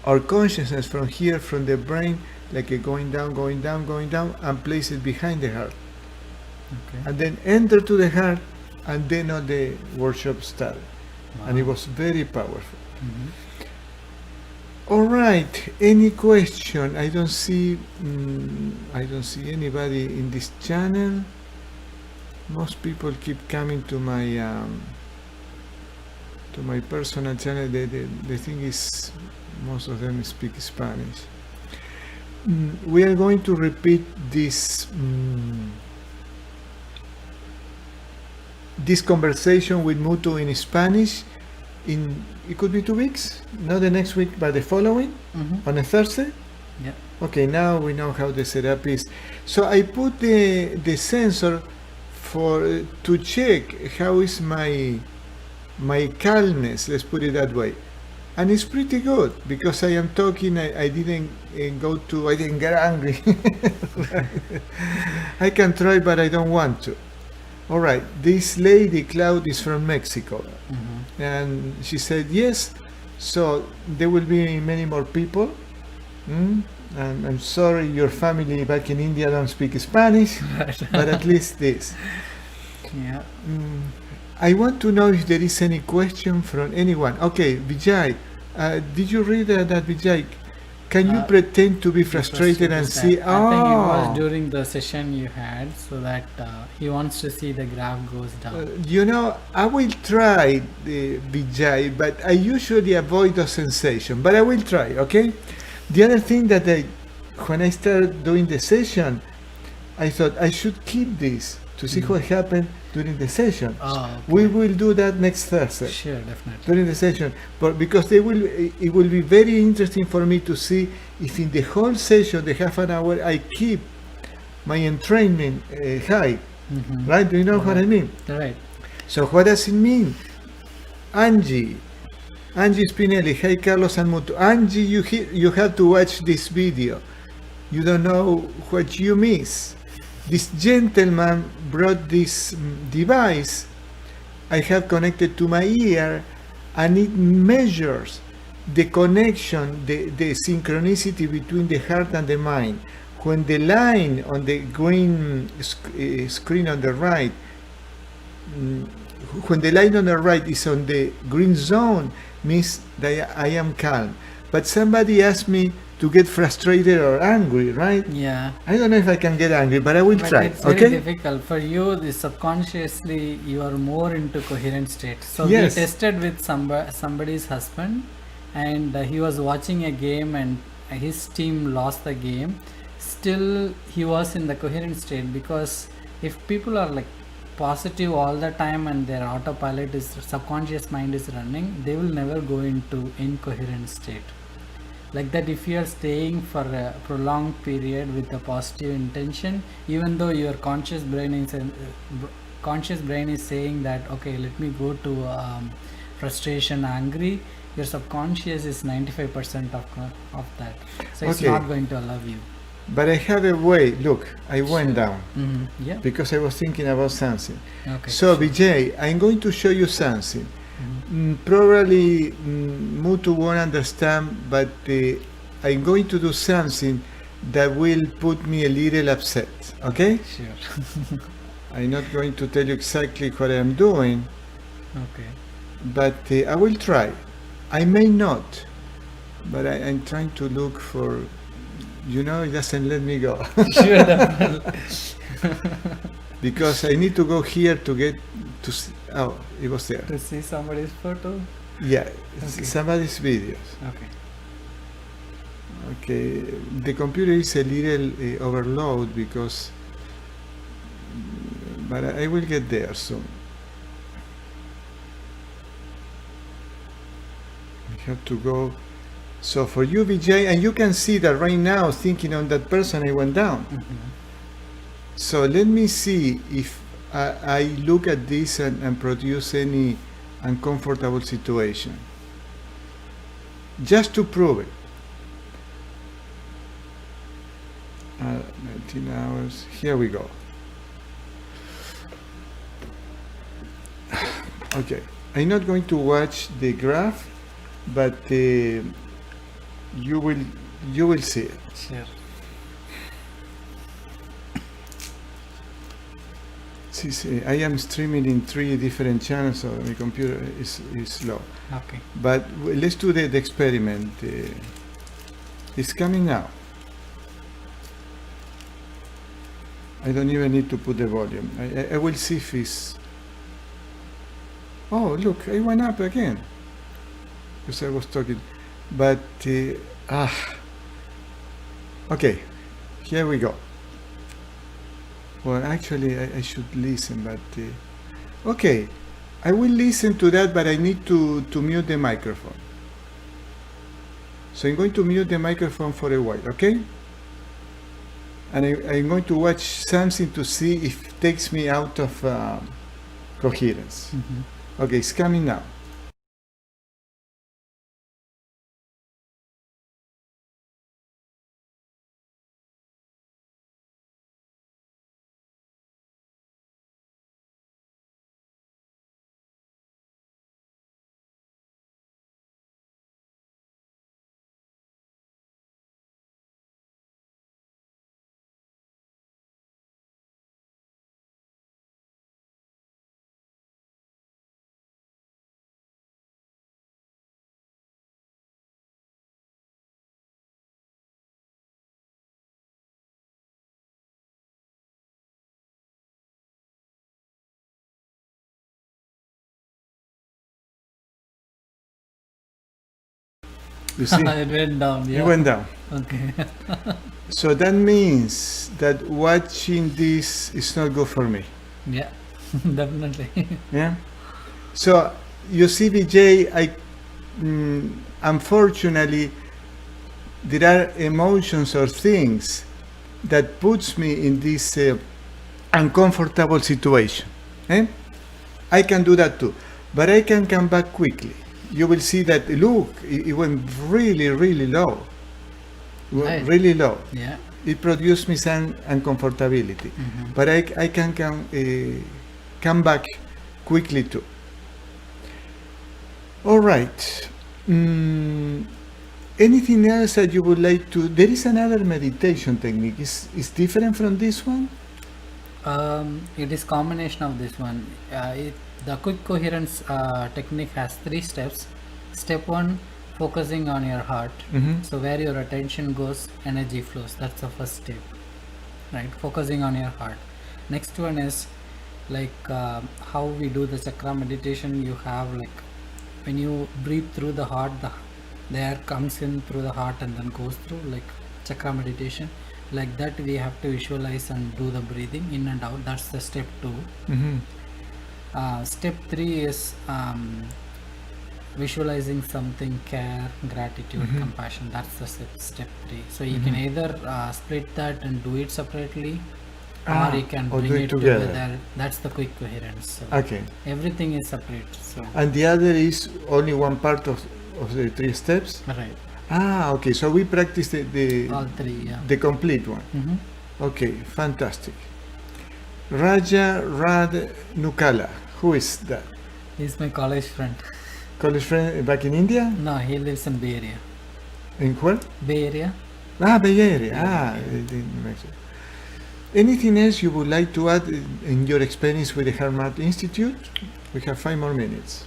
our consciousness from here, from the brain, like a going down, and place it behind the heart. Okay. And then enter to the heart, and then the workshop started. And it was very powerful. Mhm. All right. Any question? I don't see anybody in this channel. Most people keep coming to my personal channel. The thing is, most of them speak Spanish. We are going to repeat this conversation with Muthu in Spanish. It could be 2 weeks, not the next week, but the following, Mhm. on a Thursday. Yeah. Okay, now we know how the setup is. So I put the sensor to check how is my calmness, let's put it that way. And it's pretty good, because I am talking, I didn't I didn't get angry. I can try, but I don't want to. All right, this lady, Cloud, is from Mexico. Mhm. And she said, yes, So there will be many more people. Mm? And I'm sorry your family back in India don't speak Spanish, but at least this. Yeah. I want to know if there is any question from anyone. Okay, Vijay, did you read that, Vijay? Can you pretend to be frustrated and see? I think it was Oh, during the session you had, so that he wants to see the graph goes down. you know, I will try, Vijay, but I usually avoid the sensation. But I will try, okay? The other thing that when I started doing the session, I thought I should keep this to see what happened during the session. Oh, okay. We will do that next Thursday Sure, definitely. during the session, but because it will be very interesting for me to see if in the whole session, the half an hour, I keep my entrainment high. Right? Do you know what I mean? Right. So what does it mean? Angie Spinelli, hi Carlos and Muthu. Angie, you have to watch this video. You don't know what you miss. This gentleman brought this device I have connected to my ear, and it measures the connection, the synchronicity between the heart and the mind. When the line on the green screen on the right, when the line on the right is on the green zone, means that I am calm. But somebody asked me to get frustrated or angry, right? Yeah. I don't know if I can get angry, but I will try. It's okay? very difficult for you. The subconsciously you are more into coherent state. So Yes. we tested with somebody's husband, and he was watching a game, and his team lost the game. Still, he was in the coherent state, because if people are like positive all the time and their autopilot is subconscious mind is running, they will never go into incoherent state. Like that, if you are staying for a prolonged period with a positive intention, even though your conscious brain is saying that okay, let me go to frustration, angry, your subconscious is 95% of that, so it's Okay. not going to allow you. But I have a way. Look, I went down Yeah. because I was thinking about something. Okay. So, Vijay, I'm going to show you something. Probably Muthu won't understand, but I'm going to do something that will put me a little upset. Okay? Sure. I'm not going to tell you exactly what I'm doing, Okay. but I will try. I may not, but I'm trying to look for. You know, it doesn't let me go. Sure, definitely. Because I need to go here to get to. Oh, it was there. To see somebody's photo. Yeah, Okay. somebody's videos. Okay. Okay, the computer is a little overload because, but I will get there soon. I have to go. So for you, Vijay, and you can see that right now, thinking on that person, I went down. So let me see if I look at this and produce any uncomfortable situation. Just to prove it. 19 hours. Here we go. Okay. I'm not going to watch the graph, but you will see it. Sure. See, I am streaming in 3 different channels, so my computer is slow. Okay. But let's do the experiment. It's coming now. I don't even need to put the volume. I will see if it's... Oh, look, I went up again. Because I was talking. But, okay, here we go. Well, actually, I should listen, but... okay, I will listen to that, but I need to mute the microphone. So I'm going to mute the microphone for a while, okay? And I'm going to watch something to see if it takes me out of coherence. Okay, it's coming now. You see? It went down. It Yeah. went down. Okay. So that means that watching this is not good for me. Yeah. Definitely. Yeah. So you see, Vijay, unfortunately, there are emotions or things that puts me in this uncomfortable situation. Eh? I can do that too, but I can come back quickly. You will see that, look, it went really, really low. Right. Really low. Yeah. It produced me some uncomfortability, but I can come back quickly too. All right. Anything else that you would like to? There is another meditation technique. Is different from this one? It is combination of this one. The quick coherence technique has 3 steps. Step 1, focusing on your heart. So where your attention goes, energy flows. That's the first step, right? Focusing on your heart. Next one is like how we do the chakra meditation. You have like when you breathe through the heart, the air comes in through the heart and then goes through, like chakra meditation. Like that we have to visualize and do the breathing in and out. That's the step 2. Step 3 is visualizing something, care, gratitude, compassion. That's the step 3. So you can either split that and do it separately, or you can or bring do it it together. together. That's the quick coherence. So Okay. everything is separate. So And the other is only one part of the 3 steps? right, Okay. So we practice all 3. Yeah. the complete one. Okay, fantastic. Raja Rad Nukala. Who is that? He's my college friend. College friend back in India? No, he lives in Bay Area. In where? Bay Area. Bay Area. In Mexico. Anything else you would like to add in your experience with the HeartMath Institute? We have 5 more minutes.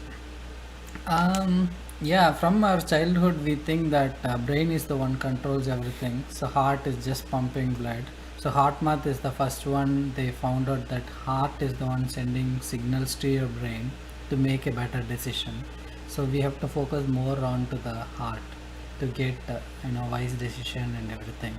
Yeah, from our childhood we think that brain is the one controls everything. So heart is just pumping blood. So HeartMath is the first one. They found out that heart is the one sending signals to your brain to make a better decision. So we have to focus more on to the heart to get wise decision and everything.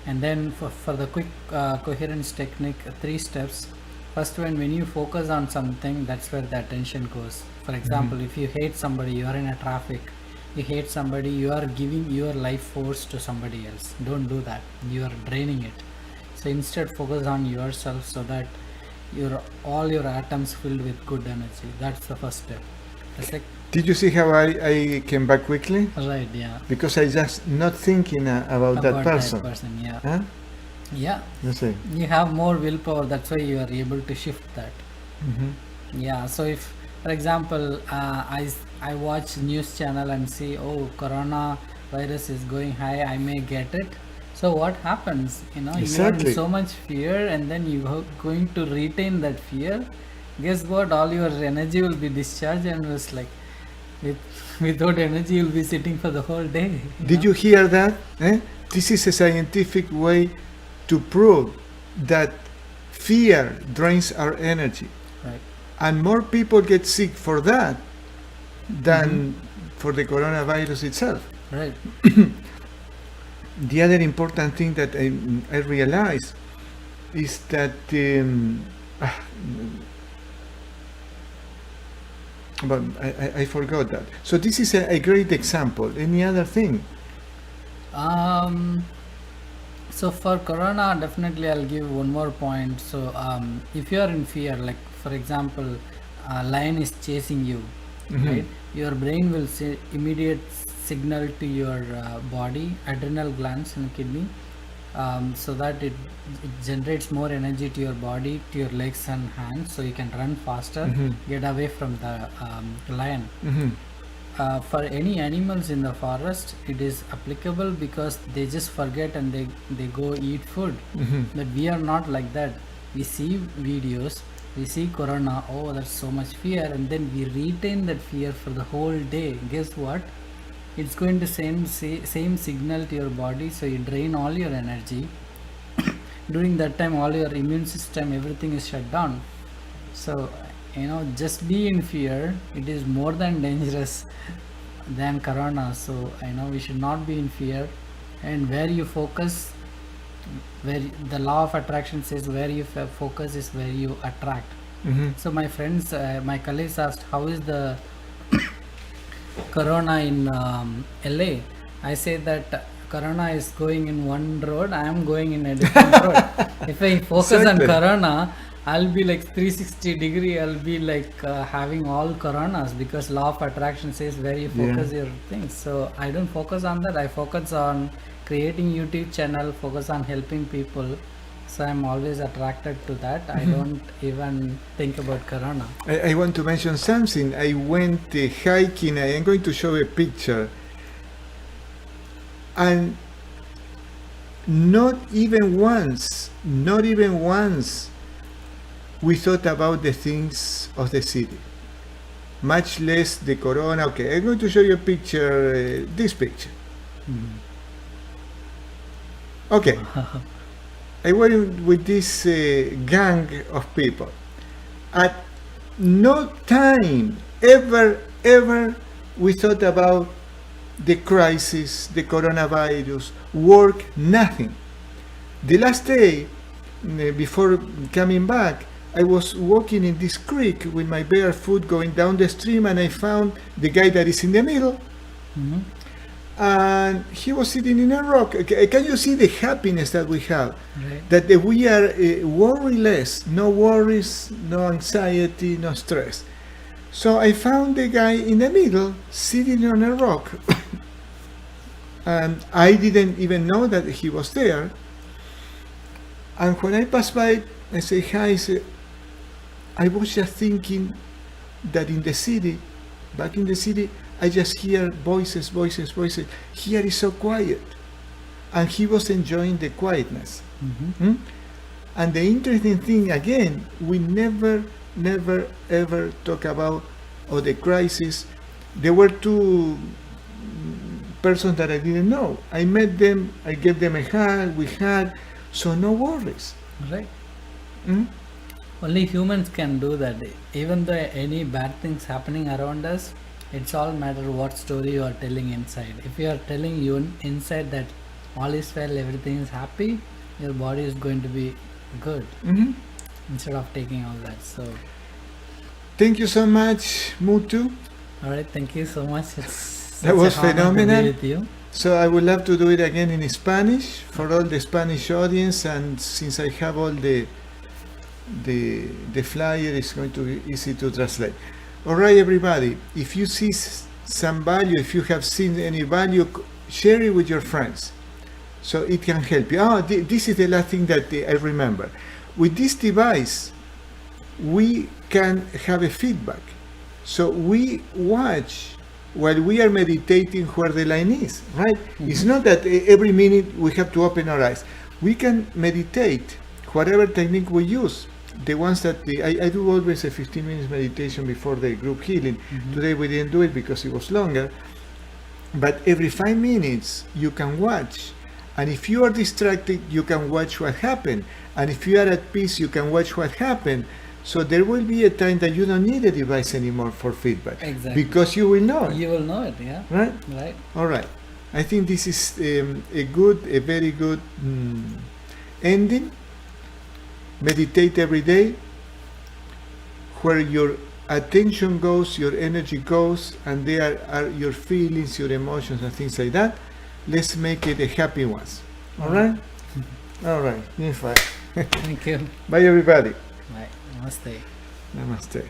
And then for the quick coherence technique, 3 steps. First one, when you focus on something, that's where the attention goes. For example, if you hate somebody, you are in a traffic, you hate somebody, you are giving your life force to somebody else. Don't do that. You are draining it. So instead focus on yourself so that all your atoms filled with good energy. That's the first step. Did you see how I came back quickly? Right, yeah. Because I just not thinking about that person. Yeah. Huh? Yeah. You see. You have more willpower. That's why you are able to shift that. Yeah. So if, for example, I watch news channel and see, oh, corona virus is going high, I may get it. So what happens? You are in so much fear, and then you are going to retain that fear. Guess what? All your energy will be discharged, and it's like without energy, you'll be sitting for the whole day. Did you hear that? This is a scientific way to prove that fear drains our energy. Right. And more people get sick for that than for the coronavirus itself. Right. The other important thing that I realized is that but I forgot that. So this is a great example. Any other thing? So for corona, definitely I'll give one more point. So if you are in fear, like for example, a lion is chasing you, right? Your brain will say immediate signal to your body, adrenal glands and kidney, so that it generates more energy to your body, to your legs and hands, so you can run faster, get away from the lion. For any animals in the forest, it is applicable because they just forget and they go eat food. But we are not like that. We see videos, we see corona, oh, that's so much fear, and then we retain that fear for the whole day. Guess what? It's going to send same signal to your body, so you drain all your energy. During that time, all your immune system, everything is shut down. So just be in fear. It is more than dangerous. than corona. So I know we should not be in fear, and where you focus, where the law of attraction says where you focus is where you attract. Mhm. So my friends, my colleagues asked, how is the corona in LA? I say that corona is going in one road, I am going in a different road. If I focus Exactly. on corona, I'll be like 360 degree, I'll be like having all coronas, because law of attraction says where you focus your things. So I don't focus on that, I focus on creating YouTube channel, focus on helping people. So I'm always attracted to that. I don't even think about corona. I want to mention something. I went hiking. I am going to show a picture. And not even once, we thought about the things of the city. Much less the corona. Okay, I'm going to show you a picture, this picture. Okay. I went with this gang of people. At no time ever we thought about the crisis, the coronavirus, work, nothing. The last day, before coming back, I was walking in this creek with my bare foot going down the stream, and I found the guy that is in the middle. Mhm. And he was sitting in a rock. Can you see the happiness that we have? Right. That we are worryless, no worries, no anxiety, no stress. So I found the guy in the middle, sitting on a rock, and I didn't even know that he was there. And when I passed by, I say hi. I was just thinking that in the city, back in the city, I just hear voices. Here is so quiet. And he was enjoying the quietness. Mhm. And the interesting thing, again, we never ever talk about the crisis. There were two persons that I didn't know. I met them, I gave them a hug, we had, so no worries. Right. Mm? Only humans can do that. Even though any bad things happening around us, it's all matter what story you are telling inside. If you are telling you inside that all is well, everything is happy, your body is going to be good, Mhm. instead of taking all that. So, Thank you so much, Muthu. all right, thank you so much. It's That such was an honor to be phenomenal. with you. So I would love to do it again in Spanish for all the Spanish audience, and since I have all the flyer, it's going to be easy to translate. All right, everybody. If you see some value, if you have seen any value, share it with your friends, so it can help you. This is the last thing that I remember. With this device, we can have a feedback. So we watch while we are meditating where the line is, right? It's not that every minute we have to open our eyes. We can meditate, whatever technique we use. The ones that I do always a 15 minutes meditation before the group healing. Today we didn't do it because it was longer. But every 5 minutes you can watch. And if you are distracted, you can watch what happened. And if you are at peace, you can watch what happened. So there will be a time that you don't need a device anymore for feedback. Exactly. Because you will know it. You will know it, yeah. Right? Right. All right. I think this is a very good ending. Meditate every day. Where your attention goes, your energy goes, and there are your feelings, your emotions, and things like that. Let's make it a happy one. All right? All right. In fact. Thank you. Bye, everybody. Bye. Namaste. Namaste.